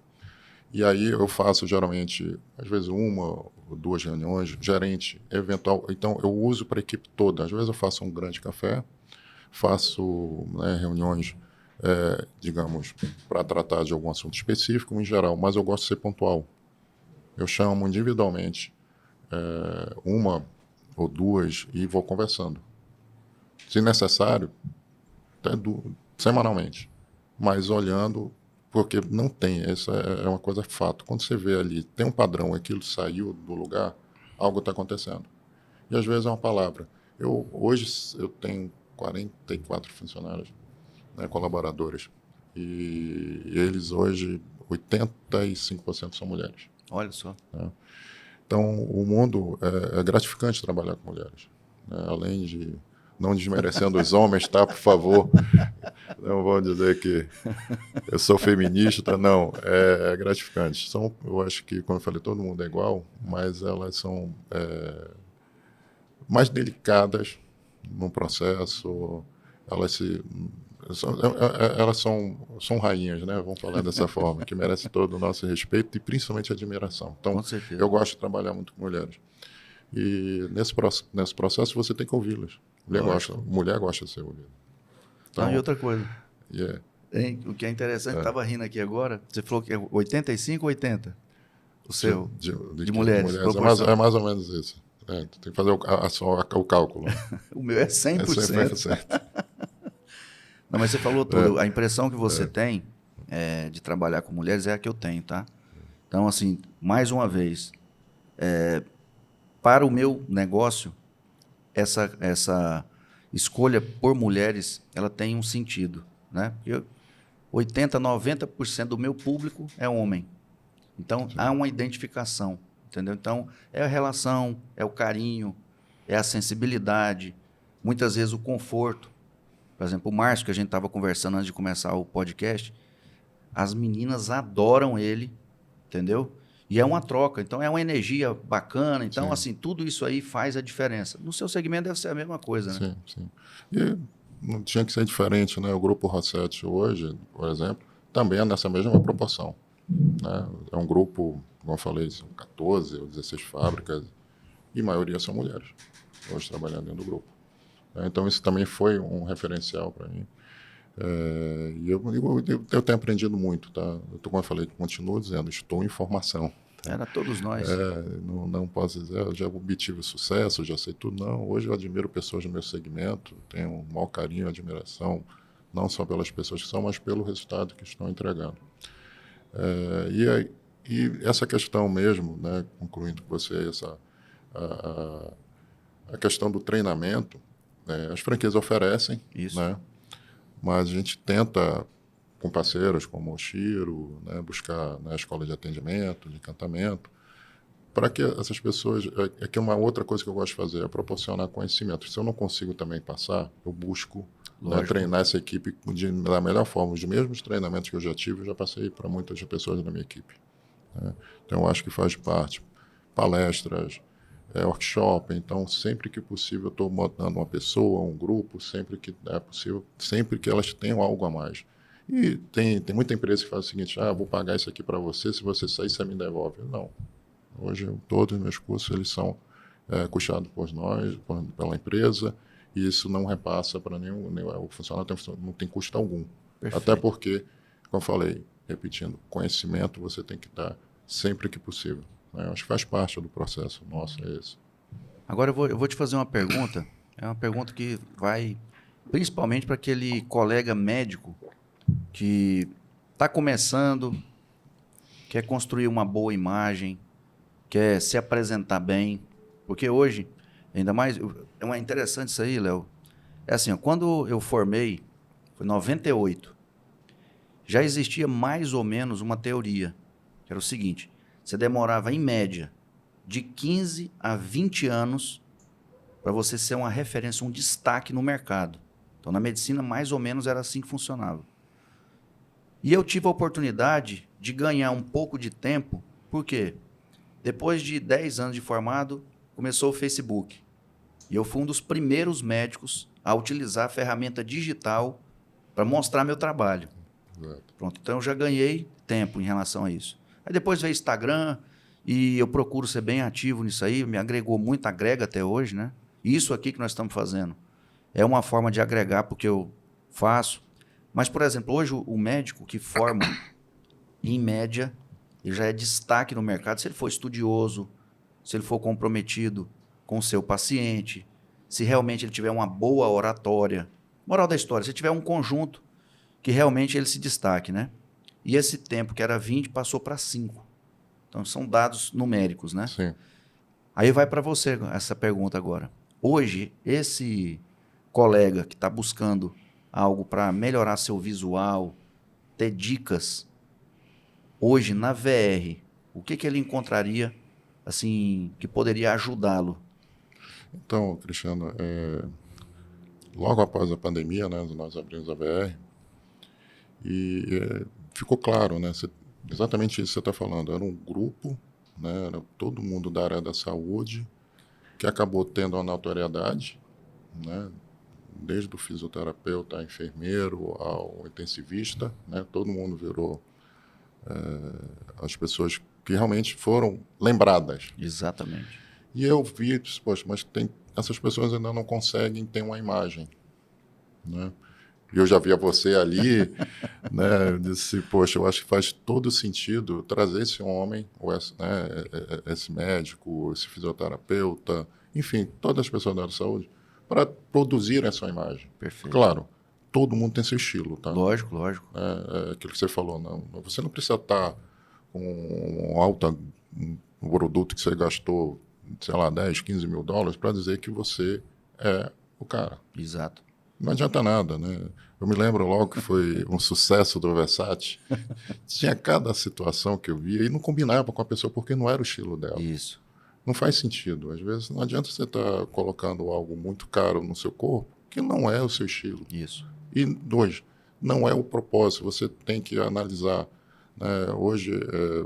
[SPEAKER 2] E aí eu faço, geralmente, às vezes 1 ou 2 reuniões, gerente, eventual. Então, eu uso para a equipe toda. Às vezes eu faço um grande café, faço, né, reuniões, digamos, para tratar de algum assunto específico, em geral, mas eu gosto de ser pontual. Eu chamo individualmente 1 ou 2 e vou conversando. Se necessário, até semanalmente, mas olhando, porque não tem, essa é uma coisa fato. Quando você vê ali, tem um padrão, aquilo saiu do lugar, algo está acontecendo. E às vezes é uma palavra. Hoje eu tenho 44 funcionários, né, colaboradores, e eles hoje, 85% são mulheres.
[SPEAKER 1] Olha só.
[SPEAKER 2] Né? Então, o mundo é gratificante trabalhar com mulheres, né? Além de não desmerecendo os homens, tá? Por favor, não vou dizer que eu sou feminista, não. É gratificante. Eu acho que, como eu falei, todo mundo é igual, mas elas são mais delicadas no processo. Elas são rainhas, né? Vamos falar dessa forma, que merecem todo o nosso respeito e principalmente admiração. Então,
[SPEAKER 1] com certeza.
[SPEAKER 2] Eu gosto de trabalhar muito com mulheres. E nesse processo você tem que ouvi-las. Mulher gosta de ser ouvida.
[SPEAKER 1] Então, e outra coisa.
[SPEAKER 2] Yeah.
[SPEAKER 1] O que é interessante, estava rindo aqui agora, você falou que é 85 ou 80? O seu? De mulheres.
[SPEAKER 2] É mais ou menos isso. Tu tem que fazer o cálculo.
[SPEAKER 1] O meu é 100%.
[SPEAKER 2] É 100%.
[SPEAKER 1] Não, mas você falou tudo. A impressão que você tem de trabalhar com mulheres é a que eu tenho, tá? Então, assim, mais uma vez, para o meu negócio, essa escolha por mulheres, ela tem um sentido, né? Porque 80%, 90% do meu público é homem. Então, há uma identificação, entendeu? Então, é a relação, é o carinho, é a sensibilidade, muitas vezes o conforto. Por exemplo, o Márcio, que a gente estava conversando antes de começar o podcast, as meninas adoram ele, entendeu? E é uma troca, então é uma energia bacana. Então,
[SPEAKER 2] Sim.
[SPEAKER 1] assim, tudo isso aí faz a diferença. No seu segmento deve ser a mesma coisa, né?
[SPEAKER 2] Sim. E não tinha que ser diferente, né? O Grupo Rossetti hoje, por exemplo, também é nessa mesma proporção. Né? É um grupo, como eu falei, são 14 ou 16 fábricas, e a maioria são mulheres, hoje trabalhando dentro do grupo. Então, isso também foi um referencial para mim. E eu tenho aprendido muito, tá? Como eu falei, continuo dizendo, estou em formação. Tá?
[SPEAKER 1] Era todos nós.
[SPEAKER 2] Não posso dizer, eu já obtive sucesso, já sei tudo, não. Hoje eu admiro pessoas do meu segmento, tenho um maior carinho e admiração, não só pelas pessoas que são, mas pelo resultado que estão entregando. E essa questão mesmo, né, concluindo com você, a questão do treinamento, as franquias oferecem,
[SPEAKER 1] Isso.
[SPEAKER 2] né, mas a gente tenta, com parceiros como o Shiro, né, buscar na escola de atendimento, de encantamento, para que essas pessoas... que uma outra coisa que eu gosto de fazer é proporcionar conhecimento. Se eu não consigo também passar, eu busco, né, treinar essa equipe da melhor forma. Os mesmos treinamentos que eu já tive, eu já passei para muitas pessoas da minha equipe. Né? Então, eu acho que faz parte. Palestras, workshop. Então, sempre que possível, eu estou montando uma pessoa, um grupo, sempre que é possível, sempre que elas tenham algo a mais. E tem muita empresa que faz o seguinte, vou pagar isso aqui para você, se você sair, você me devolve. Não. Hoje, todos os meus cursos eles são custeados por nós, pela empresa, e isso não repassa para nenhum o funcionário não tem custo algum.
[SPEAKER 1] Perfeito.
[SPEAKER 2] Até porque, como eu falei, repetindo, conhecimento você tem que dar sempre que possível. Né? Eu acho que faz parte do processo nosso, é esse.
[SPEAKER 1] Agora eu vou te fazer uma pergunta, é uma pergunta que vai principalmente para aquele colega médico que está começando, quer construir uma boa imagem, quer se apresentar bem, porque hoje, ainda mais, é interessante isso aí, Léo, É assim, ó, quando eu formei, foi em 98, já existia mais ou menos uma teoria, que era o seguinte, você demorava, em média, de 15 a 20 anos para você ser uma referência, um destaque no mercado. Então, na medicina, mais ou menos era assim que funcionava. E eu tive a oportunidade de ganhar um pouco de tempo, porque depois de 10 anos de formado, começou o Facebook. E eu fui um dos primeiros médicos a utilizar a ferramenta digital para mostrar meu trabalho.
[SPEAKER 2] Exato.
[SPEAKER 1] Pronto, então eu já ganhei tempo em relação a isso. Aí depois veio Instagram e eu procuro ser bem ativo nisso aí, me agregou muito, agrega até hoje, né? Isso aqui que nós estamos fazendo é uma forma de agregar porque eu faço. Mas, por exemplo, hoje o médico que forma, em média, ele já é destaque no mercado se ele for estudioso, se ele for comprometido com o seu paciente, se realmente ele tiver uma boa oratória. Moral da história, se tiver um conjunto que realmente ele se destaque, né? E esse tempo que era 20 passou para 5. Então, são dados numéricos, né?
[SPEAKER 2] Sim.
[SPEAKER 1] Aí vai para você essa pergunta agora. Hoje, esse colega que está buscando algo para melhorar seu visual, ter dicas, hoje na VR, o que ele encontraria assim que poderia ajudá-lo?
[SPEAKER 2] Então, Cristiano, logo após a pandemia, né, nós abrimos a VR e ficou claro, né, exatamente isso que você está falando. Era um grupo, né, era todo mundo da área da saúde que acabou tendo uma notoriedade, né, desde o fisioterapeuta, enfermeiro, ao intensivista, né, todo mundo virou as pessoas que realmente foram lembradas.
[SPEAKER 1] Exatamente.
[SPEAKER 2] E eu vi, poxa, mas essas pessoas ainda não conseguem ter uma imagem, né? E eu já via você ali, né? Eu disse, poxa, eu acho que faz todo sentido trazer esse homem, ou esse médico, esse fisioterapeuta, enfim, todas as pessoas da área de saúde, para produzir essa imagem.
[SPEAKER 1] Perfeito.
[SPEAKER 2] Claro, todo mundo tem seu estilo, tá?
[SPEAKER 1] Lógico, lógico.
[SPEAKER 2] É aquilo que você falou, não, você não precisa estar com um produto que você gastou, sei lá, 10, 15 mil dólares para dizer que você é o cara.
[SPEAKER 1] Exato.
[SPEAKER 2] Não adianta nada, né? Eu me lembro logo que foi um sucesso do Versace. Tinha cada situação que eu via e não combinava com a pessoa porque não era o estilo dela.
[SPEAKER 1] Isso.
[SPEAKER 2] Não faz sentido. Às vezes não adianta você estar colocando algo muito caro no seu corpo que não é o seu estilo.
[SPEAKER 1] Isso.
[SPEAKER 2] E dois, não é o propósito. Você tem que analisar. Né? Hoje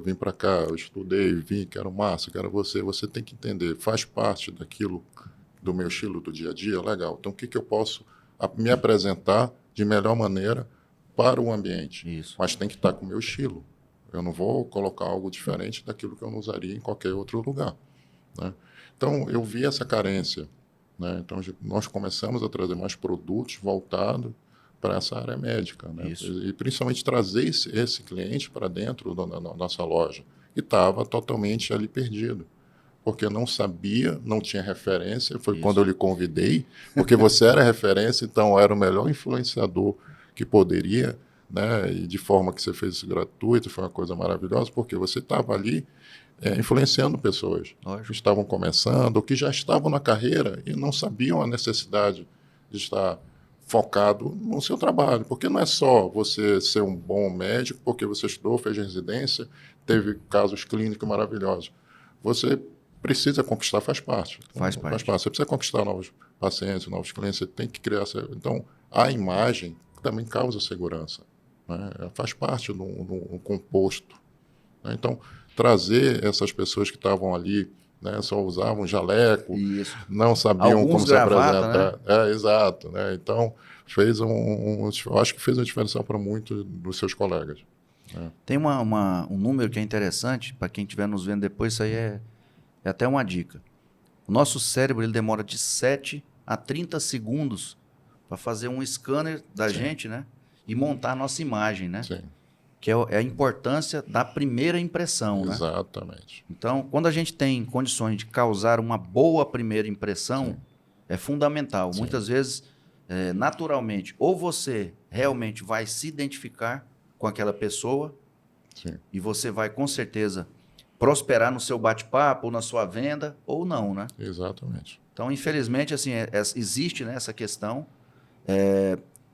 [SPEAKER 2] vim para cá, eu estudei, vim, quero massa, quero você. Você tem que entender, faz parte daquilo do meu estilo do dia a dia, legal. Então, o que eu posso me apresentar de melhor maneira para o ambiente?
[SPEAKER 1] Isso.
[SPEAKER 2] Mas tem que estar com o meu estilo. Eu não vou colocar algo diferente daquilo que eu não usaria em qualquer outro lugar. Né? Então, eu vi essa carência. Né? Então, nós começamos a trazer mais produtos voltados para essa área médica. Né? E principalmente trazer esse cliente para dentro da nossa loja. E estava totalmente ali perdido. Porque não sabia, não tinha referência. Foi quando eu lhe convidei, porque você era referência, então era o melhor influenciador que poderia, né? E de forma que você fez isso gratuito, foi uma coisa maravilhosa, porque você estava ali influenciando pessoas que estavam começando, ou que já estavam na carreira e não sabiam a necessidade de estar focado no seu trabalho. Porque não é só você ser um bom médico, porque você estudou, fez residência, teve casos clínicos maravilhosos. Você precisa conquistar, faz parte.
[SPEAKER 1] Faz parte.
[SPEAKER 2] Você precisa conquistar novos pacientes, novos clientes, você tem que criar... Então, a imagem também causa segurança. Né? Faz parte do composto. Né? Então, trazer essas pessoas que estavam ali, né, só usavam jaleco, não sabiam como se apresentar. Né? Exato. Né? Então, eu acho que fez uma diferencial para muitos dos seus colegas. Né?
[SPEAKER 1] Tem um número que é interessante, para quem estiver nos vendo depois, isso aí é até uma dica. O nosso cérebro ele demora de 7 a 30 segundos para fazer um scanner da gente, né? E montar a nossa imagem, né?
[SPEAKER 2] Sim.
[SPEAKER 1] Que é a importância da primeira impressão, né?
[SPEAKER 2] Exatamente.
[SPEAKER 1] Então, quando a gente tem condições de causar uma boa primeira impressão, é fundamental. Sim. Muitas vezes, naturalmente, ou você realmente vai se identificar com aquela pessoa e você vai, com certeza, prosperar no seu bate-papo, ou na sua venda, ou não, né?
[SPEAKER 2] Exatamente.
[SPEAKER 1] Então, infelizmente, assim, existe, né, essa questão,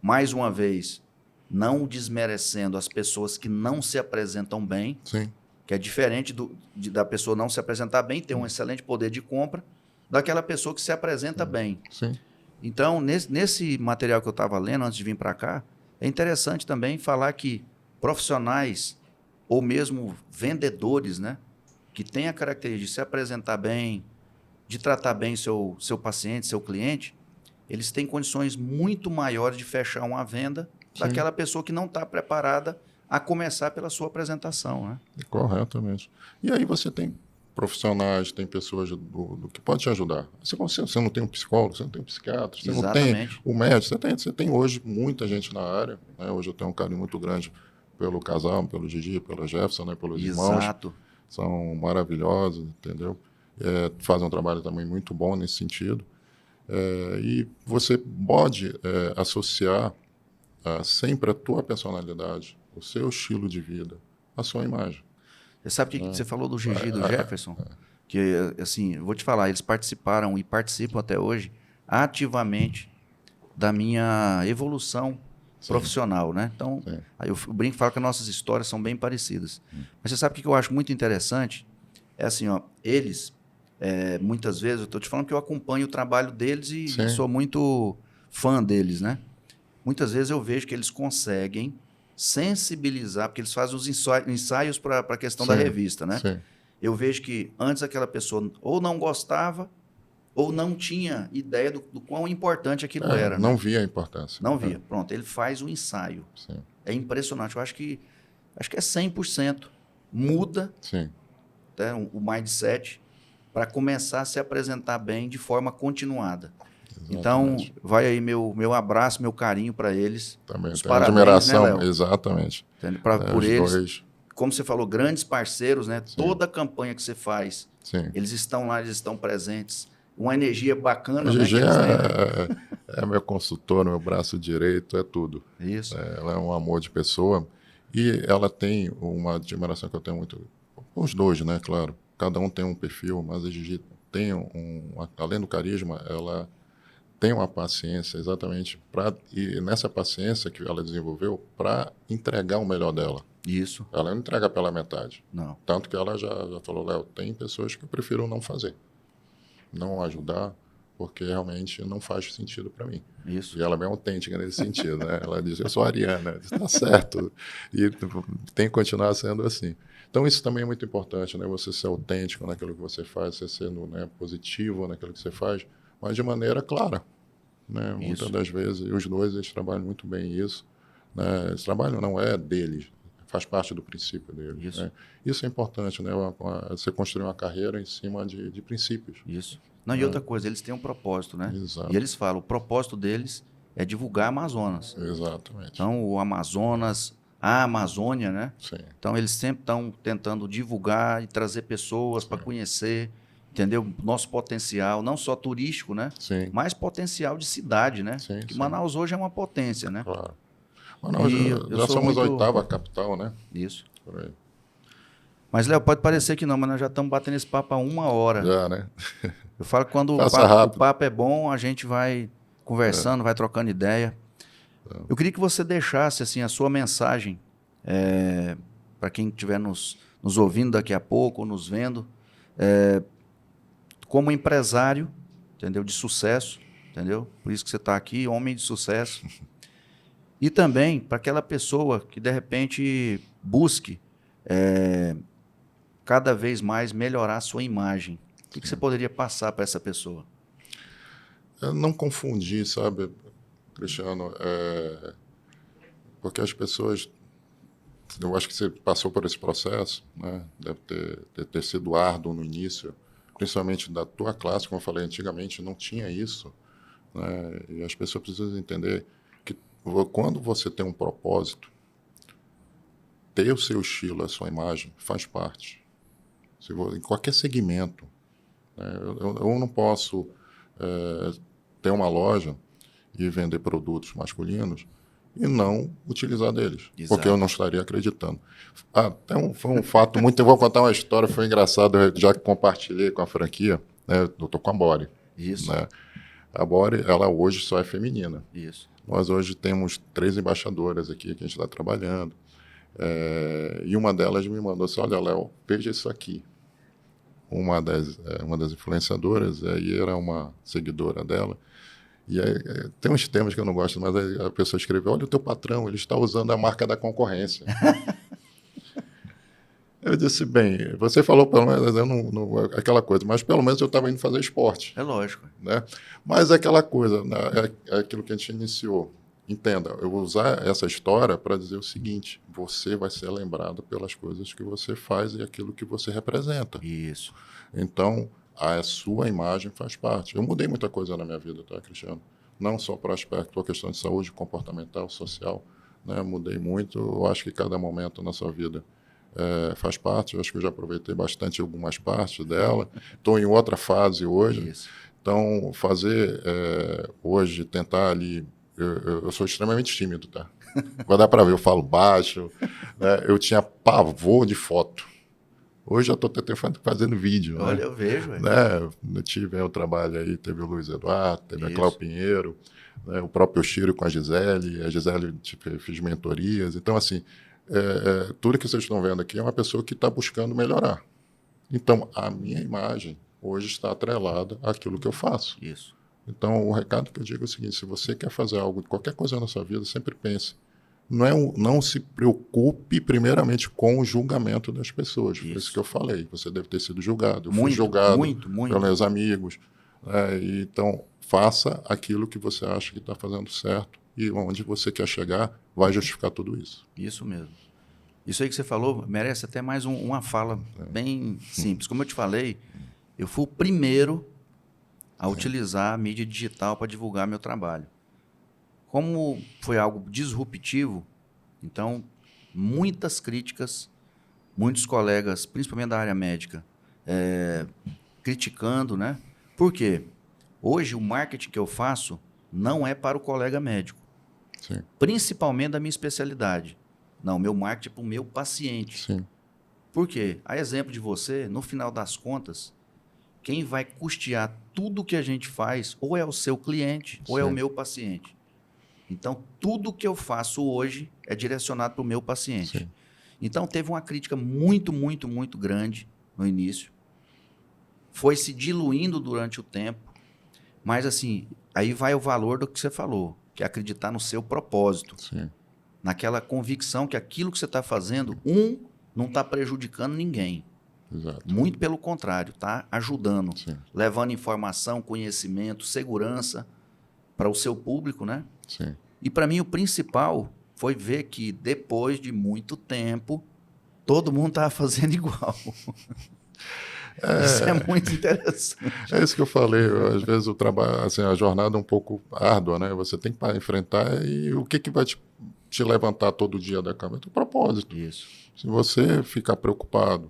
[SPEAKER 1] Mais uma vez, não desmerecendo as pessoas que não se apresentam bem,
[SPEAKER 2] Sim.
[SPEAKER 1] que é diferente da pessoa não se apresentar bem, ter um excelente poder de compra, daquela pessoa que se apresenta bem.
[SPEAKER 2] Sim.
[SPEAKER 1] Então, nesse material que eu estava lendo antes de vir para cá, é interessante também falar que profissionais ou mesmo vendedores, né, que têm a característica de se apresentar bem, de tratar bem seu paciente, seu cliente, eles têm condições muito maiores de fechar uma venda daquela pessoa que não está preparada a começar pela sua apresentação, né?
[SPEAKER 2] Corretamente. E aí você tem profissionais, tem pessoas do que pode te ajudar. Você não tem um psicólogo, você não tem um psiquiatra, você não tem o médico, você tem hoje muita gente na área, né? Hoje eu tenho um carinho muito grande pelo casal, pelo Gigi, pelo Jefferson, né? Pelos irmãos. São maravilhosos, entendeu? Fazem um trabalho também muito bom nesse sentido. E você pode associar sempre a tua personalidade, o seu estilo de vida, a sua imagem.
[SPEAKER 1] Você sabe o que você falou do Gigi e do Jefferson? Que, assim, eu vou te falar, eles participaram e participam até hoje ativamente da minha evolução profissional, né? Então, aí eu brinco e falo que as nossas histórias são bem parecidas. Mas você sabe o que eu acho muito interessante? É assim, ó, eles, muitas vezes, eu estou te falando que eu acompanho o trabalho deles e sou muito fã deles, né? Muitas vezes eu vejo que eles conseguem sensibilizar, porque eles fazem os ensaios para a questão da revista, né?
[SPEAKER 2] Sim.
[SPEAKER 1] Eu vejo que antes aquela pessoa ou não gostava ou não tinha ideia do quão importante aquilo era.
[SPEAKER 2] Não
[SPEAKER 1] né?
[SPEAKER 2] via a importância.
[SPEAKER 1] Não via. Pronto, ele faz o ensaio.
[SPEAKER 2] Sim.
[SPEAKER 1] É impressionante. Eu acho que é 100%. Muda o mindset para começar a se apresentar bem de forma continuada. Exatamente. Então, vai aí meu abraço, meu carinho para eles.
[SPEAKER 2] Também
[SPEAKER 1] os
[SPEAKER 2] tem admiração,
[SPEAKER 1] né, Léo?
[SPEAKER 2] Exatamente.
[SPEAKER 1] Por eles, como você falou, grandes parceiros, né? Toda a campanha que você faz, eles estão lá, eles estão presentes. Uma energia bacana,
[SPEAKER 2] o
[SPEAKER 1] né?
[SPEAKER 2] Gigi é meu consultor, meu braço direito, é tudo.
[SPEAKER 1] Isso.
[SPEAKER 2] Ela é um amor de pessoa e ela tem uma admiração que eu tenho muito. Os dois, né? Claro. Cada um tem um perfil, mas a Gigi tem além do carisma, ela tem uma paciência exatamente e nessa paciência que ela desenvolveu para entregar o melhor dela.
[SPEAKER 1] Isso.
[SPEAKER 2] Ela não entrega pela metade.
[SPEAKER 1] Não.
[SPEAKER 2] Tanto que ela já falou, Léo, tem pessoas que eu prefiro não fazer. Não ajudar, porque realmente não faz sentido para mim.
[SPEAKER 1] Isso.
[SPEAKER 2] E ela é bem autêntica nesse sentido, né? Ela diz, eu sou ariana, está certo. E tem que continuar sendo assim. Então, isso também é muito importante, né? Você ser autêntico naquilo que você faz, você sendo positivo naquilo que você faz, mas de maneira clara. Né? Muitas das vezes, e os dois, eles trabalham muito bem isso. Né? Esse trabalho não é deles, faz parte do princípio deles.
[SPEAKER 1] Isso,
[SPEAKER 2] né? Isso é importante, né? Você construir uma carreira em cima de princípios.
[SPEAKER 1] Isso. Não, e outra coisa, eles têm um propósito, né?
[SPEAKER 2] Exato.
[SPEAKER 1] E eles falam, o propósito deles é divulgar Amazonas.
[SPEAKER 2] Exatamente.
[SPEAKER 1] Então, o Amazonas, a Amazônia, né?
[SPEAKER 2] Sim.
[SPEAKER 1] Então, eles sempre estão tentando divulgar e trazer pessoas para conhecer, entendeu? Nosso potencial, não só turístico, né?
[SPEAKER 2] Sim.
[SPEAKER 1] Mas potencial de cidade, né?
[SPEAKER 2] Sim,
[SPEAKER 1] Porque Manaus hoje é uma potência, né?
[SPEAKER 2] Claro. Manaus já somos a 8ª capital, né?
[SPEAKER 1] Isso.
[SPEAKER 2] Por aí.
[SPEAKER 1] Mas, Léo, pode parecer que não, mas nós já estamos batendo esse papo há 1 hora.
[SPEAKER 2] Já, né?
[SPEAKER 1] Eu falo que quando o papo é bom, a gente vai conversando, vai trocando ideia. Eu queria que você deixasse assim, a sua mensagem para quem estiver nos ouvindo daqui a pouco, ou nos vendo, como empresário, entendeu? De sucesso, entendeu? Por isso que você está aqui, homem de sucesso. E também para aquela pessoa que, de repente, busque cada vez mais melhorar a sua imagem. O que você poderia passar para essa pessoa?
[SPEAKER 2] Não confundir, sabe, Cristiano? Porque as pessoas... Eu acho que você passou por esse processo, né? Deve ter sido árduo no início, principalmente da tua classe, como eu falei, antigamente não tinha isso. Né? E as pessoas precisam entender que quando você tem um propósito, ter o seu estilo, a sua imagem, faz parte. Em qualquer segmento. Eu não posso ter uma loja e vender produtos masculinos e não utilizar deles,
[SPEAKER 1] Exato.
[SPEAKER 2] Porque eu não estaria acreditando. Foi um fato muito... Eu vou contar uma história, foi engraçado, já que compartilhei com a franquia, né, eu estou com a Bore.
[SPEAKER 1] Isso.
[SPEAKER 2] Né? A Bore, ela hoje só é feminina.
[SPEAKER 1] Isso.
[SPEAKER 2] Nós hoje temos 3 embaixadoras aqui que a gente está trabalhando. E uma delas me mandou assim, olha, Léo, veja isso aqui. Uma das influenciadoras, aí era uma seguidora dela, e aí, tem uns temas que eu não gosto, mas aí a pessoa escreveu, olha o teu patrão, ele está usando a marca da concorrência. Eu disse, bem, você falou pelo menos aquela coisa, mas pelo menos eu estava indo fazer esporte.
[SPEAKER 1] É lógico.
[SPEAKER 2] Né? Mas aquela coisa, né, é aquilo que a gente iniciou. Entenda, eu vou usar essa história para dizer o seguinte, você vai ser lembrado pelas coisas que você faz e aquilo que você representa.
[SPEAKER 1] Isso.
[SPEAKER 2] Então, a sua imagem faz parte. Eu mudei muita coisa na minha vida, tá, Cristiano? Não só para o aspecto, para a questão de saúde comportamental, social, né? Mudei muito. Eu acho que cada momento na sua vida faz parte. Eu acho que eu já aproveitei bastante algumas partes dela. Estou em outra fase hoje.
[SPEAKER 1] Isso.
[SPEAKER 2] Então, fazer hoje, tentar ali... Eu sou extremamente tímido, tá? Vai dar para ver, eu falo baixo. Né? Eu tinha pavor de foto. Hoje já estou fazendo vídeo.
[SPEAKER 1] Olha,
[SPEAKER 2] né?
[SPEAKER 1] eu vejo.
[SPEAKER 2] Né? Eu tive o trabalho aí, teve o Luiz Eduardo, teve a Cláudia Pinheiro, né? O próprio Chiro com a Gisele tipo, fiz mentorias. Então, assim, tudo que vocês estão vendo aqui é uma pessoa que está buscando melhorar. Então, a minha imagem hoje está atrelada àquilo que eu faço.
[SPEAKER 1] Isso.
[SPEAKER 2] Então, o recado que eu digo é o seguinte, se você quer fazer algo, qualquer coisa na sua vida, sempre pense. Não se preocupe primeiramente com o julgamento das pessoas. Foi isso que eu falei. Você deve ter sido julgado. Eu fui julgado pelos meus amigos. Então, faça aquilo que você acha que está fazendo certo e onde você quer chegar vai justificar tudo isso.
[SPEAKER 1] Isso mesmo. Isso aí que você falou merece até mais uma fala bem simples. Como eu te falei, eu fui o primeiro a utilizar a mídia digital para divulgar meu trabalho. Como foi algo disruptivo, então, muitas críticas, muitos colegas, principalmente da área médica, criticando, né? Por quê? Hoje, o marketing que eu faço não é para o colega médico.
[SPEAKER 2] Sim.
[SPEAKER 1] Principalmente da minha especialidade. Não, meu marketing é para o meu paciente.
[SPEAKER 2] Sim.
[SPEAKER 1] Por quê? A exemplo de você, no final das contas, quem vai custear tudo que a gente faz ou é o seu cliente ou é o meu paciente. Então, tudo que eu faço hoje é direcionado para o meu paciente.
[SPEAKER 2] Sim.
[SPEAKER 1] Então, teve uma crítica muito, muito, muito grande no início. Foi se diluindo durante o tempo. Mas, assim, aí vai o valor do que você falou, que é acreditar no seu propósito.
[SPEAKER 2] Sim.
[SPEAKER 1] Naquela convicção que aquilo que você está fazendo, não está prejudicando ninguém.
[SPEAKER 2] Exato.
[SPEAKER 1] Muito pelo contrário, está ajudando.
[SPEAKER 2] Sim.
[SPEAKER 1] Levando informação, conhecimento, segurança para o seu público, né?
[SPEAKER 2] Sim.
[SPEAKER 1] E para mim o principal foi ver que depois de muito tempo, todo mundo estava fazendo igual. Isso é muito interessante.
[SPEAKER 2] É isso que eu falei. Às vezes o trabalho, assim, a jornada é um pouco árdua, né? Você tem que enfrentar e o que vai te levantar todo dia da cama? É o teu propósito.
[SPEAKER 1] Isso.
[SPEAKER 2] Se você ficar preocupado,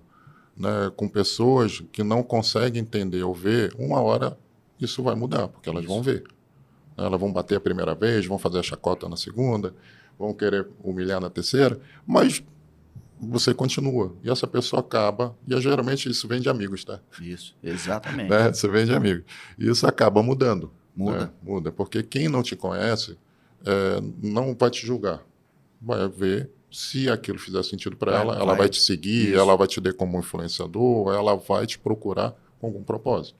[SPEAKER 2] né, com pessoas que não conseguem entender ou ver, uma hora isso vai mudar, porque elas vão ver. Elas vão bater a primeira vez, vão fazer a chacota na segunda, vão querer humilhar na terceira, mas você continua. E essa pessoa acaba, e geralmente isso vem de amigos, tá?
[SPEAKER 1] Isso, exatamente.
[SPEAKER 2] Né? Você vem de amigos. E isso acaba mudando.
[SPEAKER 1] Muda.
[SPEAKER 2] Né? Muda, porque quem não te conhece não vai te julgar. Vai ver se aquilo fizer sentido para ela vai te seguir, ela vai te ver como influenciador, ela vai te procurar com algum propósito.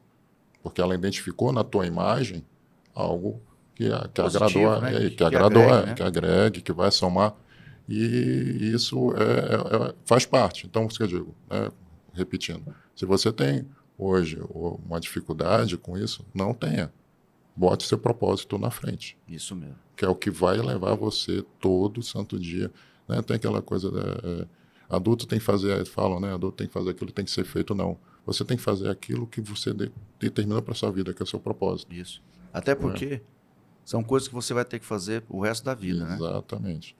[SPEAKER 2] Porque ela identificou na tua imagem algo que
[SPEAKER 1] positivo,
[SPEAKER 2] agradou,
[SPEAKER 1] né?
[SPEAKER 2] que agradou, que agregue, que vai somar. E isso faz parte. Então, isso que eu digo, né? Repetindo, se você tem hoje uma dificuldade com isso, não tenha. Bote seu propósito na frente.
[SPEAKER 1] Isso mesmo.
[SPEAKER 2] Que é o que vai levar você todo santo dia. Né? Tem aquela coisa, adulto tem que fazer, falam, né? Adulto tem que fazer aquilo que tem que ser feito, não. Você tem que fazer aquilo que você determinou para sua vida, que é o seu propósito.
[SPEAKER 1] Isso. Até porque são coisas que você vai ter que fazer o resto da vida, né?
[SPEAKER 2] Exatamente.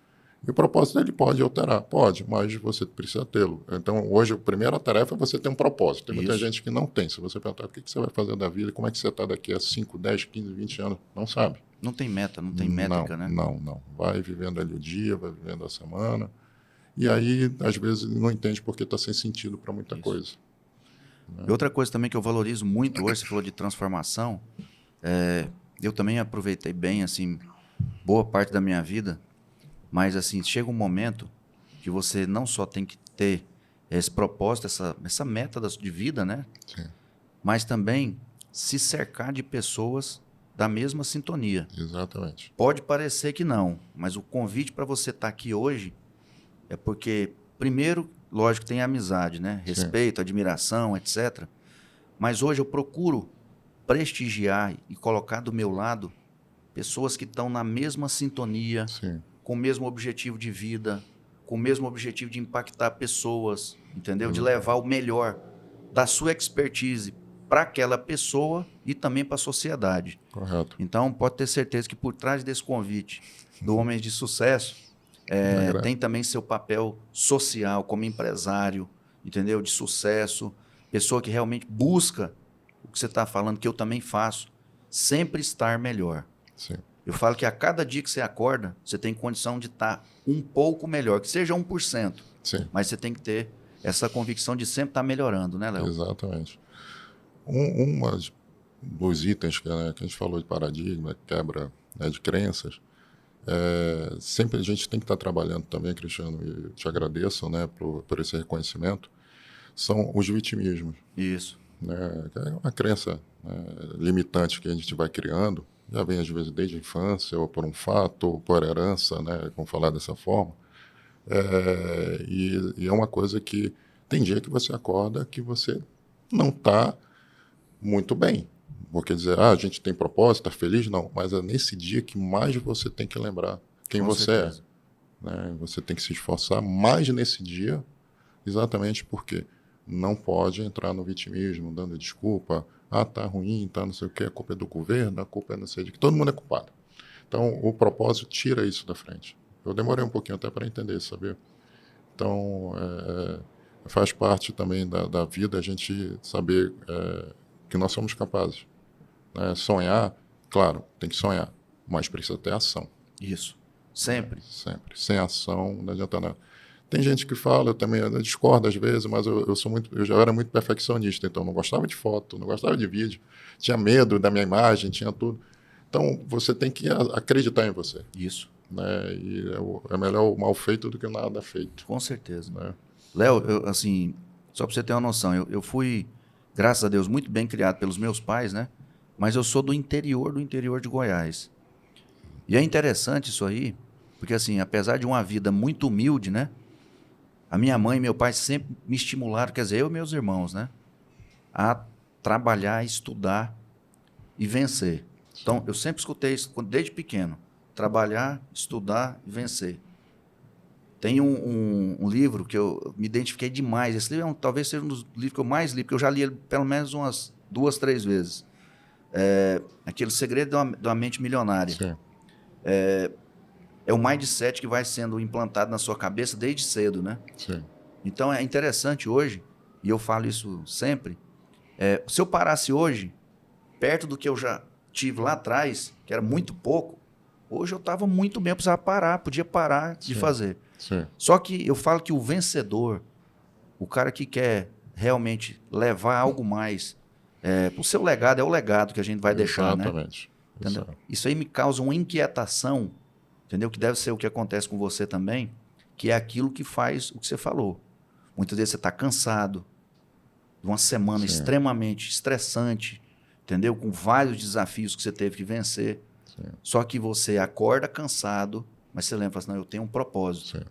[SPEAKER 2] E o propósito ele pode alterar, pode, mas você precisa tê-lo. Então, hoje, a primeira tarefa é você ter um propósito. Tem muita gente que não tem. Se você perguntar o que você vai fazer da vida, como é que você está daqui a 5, 10, 15, 20 anos, não sabe.
[SPEAKER 1] Não tem meta, não tem métrica, né?
[SPEAKER 2] Não. Vai vivendo ali o dia, vai vivendo a semana. E aí, às vezes, não entende porque está sem sentido para muita coisa.
[SPEAKER 1] E outra coisa também que eu valorizo muito hoje, você falou de transformação, Eu também aproveitei bem, assim, boa parte da minha vida, mas, assim, chega um momento que você não só tem que ter esse propósito, essa meta de vida, né?
[SPEAKER 2] Sim,
[SPEAKER 1] Mas também se cercar de pessoas da mesma sintonia.
[SPEAKER 2] exatamente.
[SPEAKER 1] Pode parecer que não, mas o convite para você estar aqui hoje é porque, primeiro, lógico, tem amizade, né?
[SPEAKER 2] Sim,
[SPEAKER 1] Respeito, admiração, etc. Mas hoje eu procuro prestigiar e colocar do meu lado pessoas que estão na mesma sintonia,
[SPEAKER 2] sim,
[SPEAKER 1] com o mesmo objetivo de vida, com o mesmo objetivo de impactar pessoas, entendeu? De
[SPEAKER 2] exa-
[SPEAKER 1] levar o melhor da sua expertise para aquela pessoa e também para a sociedade.
[SPEAKER 2] correto.
[SPEAKER 1] Então, pode ter certeza que por trás desse convite do Homens de Sucesso, tem também seu papel social como empresário, entendeu? De sucesso, pessoa que realmente busca o que você está falando, que eu também faço, sempre estar melhor.
[SPEAKER 2] Sim,
[SPEAKER 1] Eu falo que a cada dia que você acorda, você tem condição de estar um pouco melhor, que seja 1%,
[SPEAKER 2] sim,
[SPEAKER 1] mas você tem que ter essa convicção de sempre estar melhorando, né, Léo?
[SPEAKER 2] exatamente. Uma dos itens que a gente falou de paradigma, quebra, né, de crenças, sempre a gente tem que estar trabalhando também, Cristiano, e eu te agradeço, né, por esse reconhecimento, são os vitimismos,
[SPEAKER 1] Isso.
[SPEAKER 2] né, que é uma crença, né, limitante que a gente vai criando, já vem às vezes desde a infância, ou por um fato, ou por herança, né, como falar dessa forma, e é uma coisa que tem dia que você acorda que você não está muito bem. Porque dizer, a gente tem propósito, está feliz? Não. Mas é nesse dia que mais você tem que lembrar quem
[SPEAKER 1] Com
[SPEAKER 2] você
[SPEAKER 1] certeza.
[SPEAKER 2] é. Né? Você tem que se esforçar mais nesse dia, exatamente porque não pode entrar no vitimismo, dando desculpa. Ah, tá ruim, tá não sei o quê, a culpa é do governo, a culpa é não sei de que. Todo mundo é culpado. Então, o propósito tira isso da frente. Eu demorei um pouquinho até para entender isso, sabia? Então, faz parte também da vida a gente saber que nós somos capazes. Né? Sonhar, claro, tem que sonhar, mas precisa ter ação.
[SPEAKER 1] Isso.
[SPEAKER 2] Né?
[SPEAKER 1] Sempre.
[SPEAKER 2] Sempre. Sem ação não adianta nada. Tem gente que fala, eu discordo às vezes, mas eu já era muito perfeccionista, então não gostava de foto, não gostava de vídeo, tinha medo da minha imagem, tinha tudo. Então você tem que acreditar em você.
[SPEAKER 1] Isso.
[SPEAKER 2] Né? E é melhor o mal feito do que o nada feito.
[SPEAKER 1] Com certeza.
[SPEAKER 2] Né?
[SPEAKER 1] Léo, assim, só para você ter uma noção, eu fui, graças a Deus, muito bem criado pelos meus pais, né? Mas eu sou do interior de Goiás. E é interessante isso aí, porque assim, apesar de uma vida muito humilde, né? A minha mãe e meu pai sempre me estimularam, quer dizer, eu e meus irmãos, né? A trabalhar, estudar e vencer. Então, eu sempre escutei isso desde pequeno. Trabalhar, estudar e vencer. Tem um livro que eu me identifiquei demais. Esse livro talvez seja um dos livros que eu mais li, porque eu já li ele pelo menos umas 2, 3 vezes. Aquele Segredo de uma Mente Milionária.
[SPEAKER 2] Sim,
[SPEAKER 1] É o mindset que vai sendo implantado na sua cabeça desde cedo, né?
[SPEAKER 2] sim,
[SPEAKER 1] Então é interessante hoje, e eu falo isso sempre, se eu parasse hoje, perto do que eu já tive lá atrás, que era muito pouco, hoje eu estava muito bem, eu precisava parar, podia parar de
[SPEAKER 2] sim,
[SPEAKER 1] fazer.
[SPEAKER 2] sim.
[SPEAKER 1] Só que eu falo que o vencedor, o cara que quer realmente levar algo mais, o seu legado é o legado que a gente vai deixar, né?
[SPEAKER 2] Exatamente.
[SPEAKER 1] Entendeu?
[SPEAKER 2] Isso
[SPEAKER 1] Isso aí me causa uma inquietação, entendeu? Que deve ser o que acontece com você também, que é aquilo que faz o que você falou. Muitas vezes você está cansado, de uma semana
[SPEAKER 2] Sim,
[SPEAKER 1] extremamente estressante, entendeu? Com vários desafios que você teve que vencer.
[SPEAKER 2] sim,
[SPEAKER 1] Só que você acorda cansado, mas você lembra, assim, não, eu tenho um propósito.
[SPEAKER 2] sim.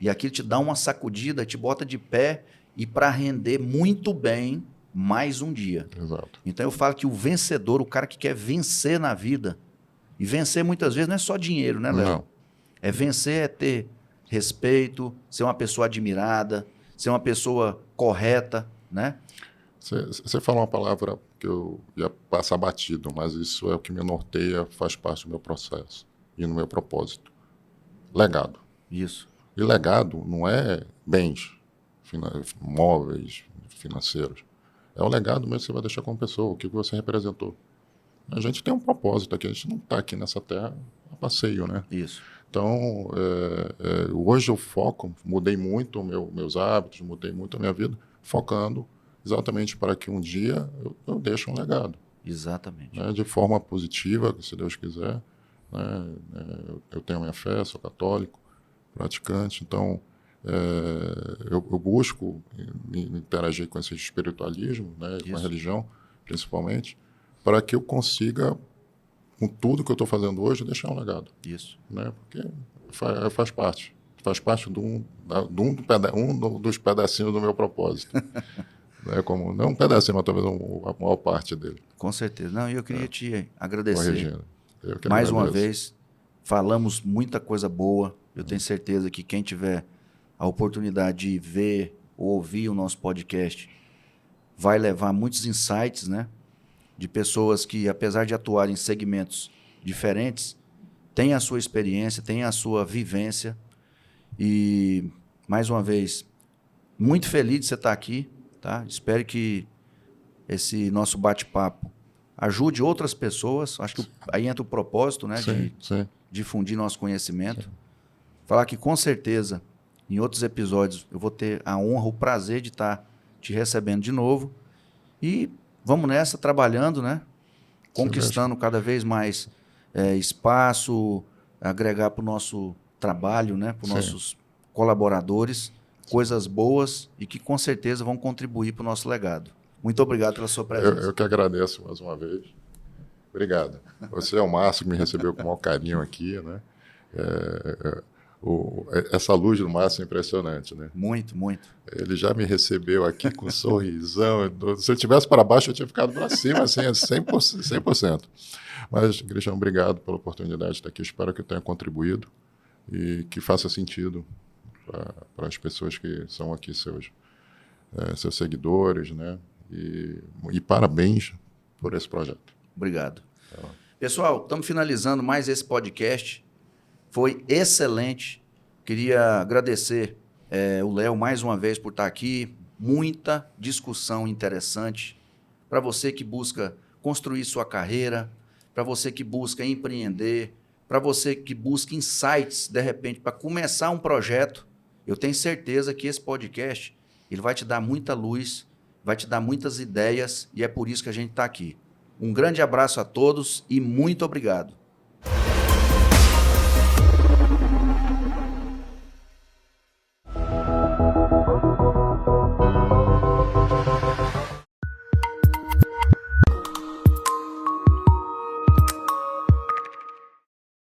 [SPEAKER 1] E aquilo te dá uma sacudida, te bota de pé e para render muito bem mais um dia.
[SPEAKER 2] Exato.
[SPEAKER 1] Então eu falo que o vencedor, o cara que quer vencer na vida, e vencer muitas vezes não é só dinheiro, né, Léo?
[SPEAKER 2] Não.
[SPEAKER 1] É vencer, é ter respeito, ser uma pessoa admirada, ser uma pessoa correta, né?
[SPEAKER 2] Você falou uma palavra que eu ia passar batido, mas isso é o que me norteia, faz parte do meu processo e no meu propósito. Legado.
[SPEAKER 1] Isso.
[SPEAKER 2] E legado não é bens móveis, financeiros. É o legado mesmo que você vai deixar como pessoa, o que você representou. A gente tem um propósito aqui, a gente não está aqui nessa terra a passeio, né?
[SPEAKER 1] Isso.
[SPEAKER 2] Então, hoje eu foco, mudei muito meus hábitos, mudei muito a minha vida, focando exatamente para que um dia eu deixe um legado.
[SPEAKER 1] Exatamente.
[SPEAKER 2] Né, de forma positiva, se Deus quiser. Né, eu tenho a minha fé, sou católico, praticante, então eu busco interagir com esse espiritualismo, né, com a religião, principalmente, para que eu consiga, com tudo que eu estou fazendo hoje, deixar um legado.
[SPEAKER 1] Isso.
[SPEAKER 2] Né, porque faz parte. Faz parte de um dos pedacinhos do meu propósito. Né, como, não um pedacinho, mas talvez a maior parte dele.
[SPEAKER 1] Com certeza. Não, e eu queria te agradecer.
[SPEAKER 2] Regina, eu que
[SPEAKER 1] mais
[SPEAKER 2] agradeço.
[SPEAKER 1] uma vez. Falamos muita coisa boa. Eu tenho certeza que quem tiver a oportunidade de ver ou ouvir o nosso podcast vai levar muitos insights, né? De pessoas que, apesar de atuarem em segmentos diferentes, têm a sua experiência, têm a sua vivência. E, mais uma vez, muito feliz de você estar aqui. Tá? Espero que esse nosso bate-papo ajude outras pessoas. Acho que aí entra o propósito, né,
[SPEAKER 2] sim.
[SPEAKER 1] difundir nosso conhecimento. Sim. Falar que, com certeza, em outros episódios, eu vou ter a honra, o prazer de estar te recebendo de novo. E vamos nessa, trabalhando, né? Conquistando cada vez mais espaço, agregar para o nosso trabalho, né, para os nossos colaboradores, coisas boas e que com certeza vão contribuir para o nosso legado. Muito obrigado pela sua presença.
[SPEAKER 2] Eu que agradeço mais uma vez. Obrigado. Você é o Márcio que me recebeu com o maior carinho aqui, né? Essa luz do Márcio é impressionante, né?
[SPEAKER 1] Muito, muito.
[SPEAKER 2] Ele já me recebeu aqui com um sorrisão. Se eu tivesse para baixo, eu tinha ficado para cima, assim, 100%. Mas, Cristiano, obrigado pela oportunidade de estar aqui. Espero que eu tenha contribuído e que faça sentido para as pessoas que são aqui seus seguidores, né? E parabéns por esse projeto.
[SPEAKER 1] Obrigado. Pessoal, estamos finalizando mais esse podcast. Foi excelente. Queria agradecer o Léo mais uma vez por estar aqui. Muita discussão interessante. Para você que busca construir sua carreira, para você que busca empreender, para você que busca insights, de repente, para começar um projeto, eu tenho certeza que esse podcast ele vai te dar muita luz, vai te dar muitas ideias e é por isso que a gente está aqui. Um grande abraço a todos e muito obrigado.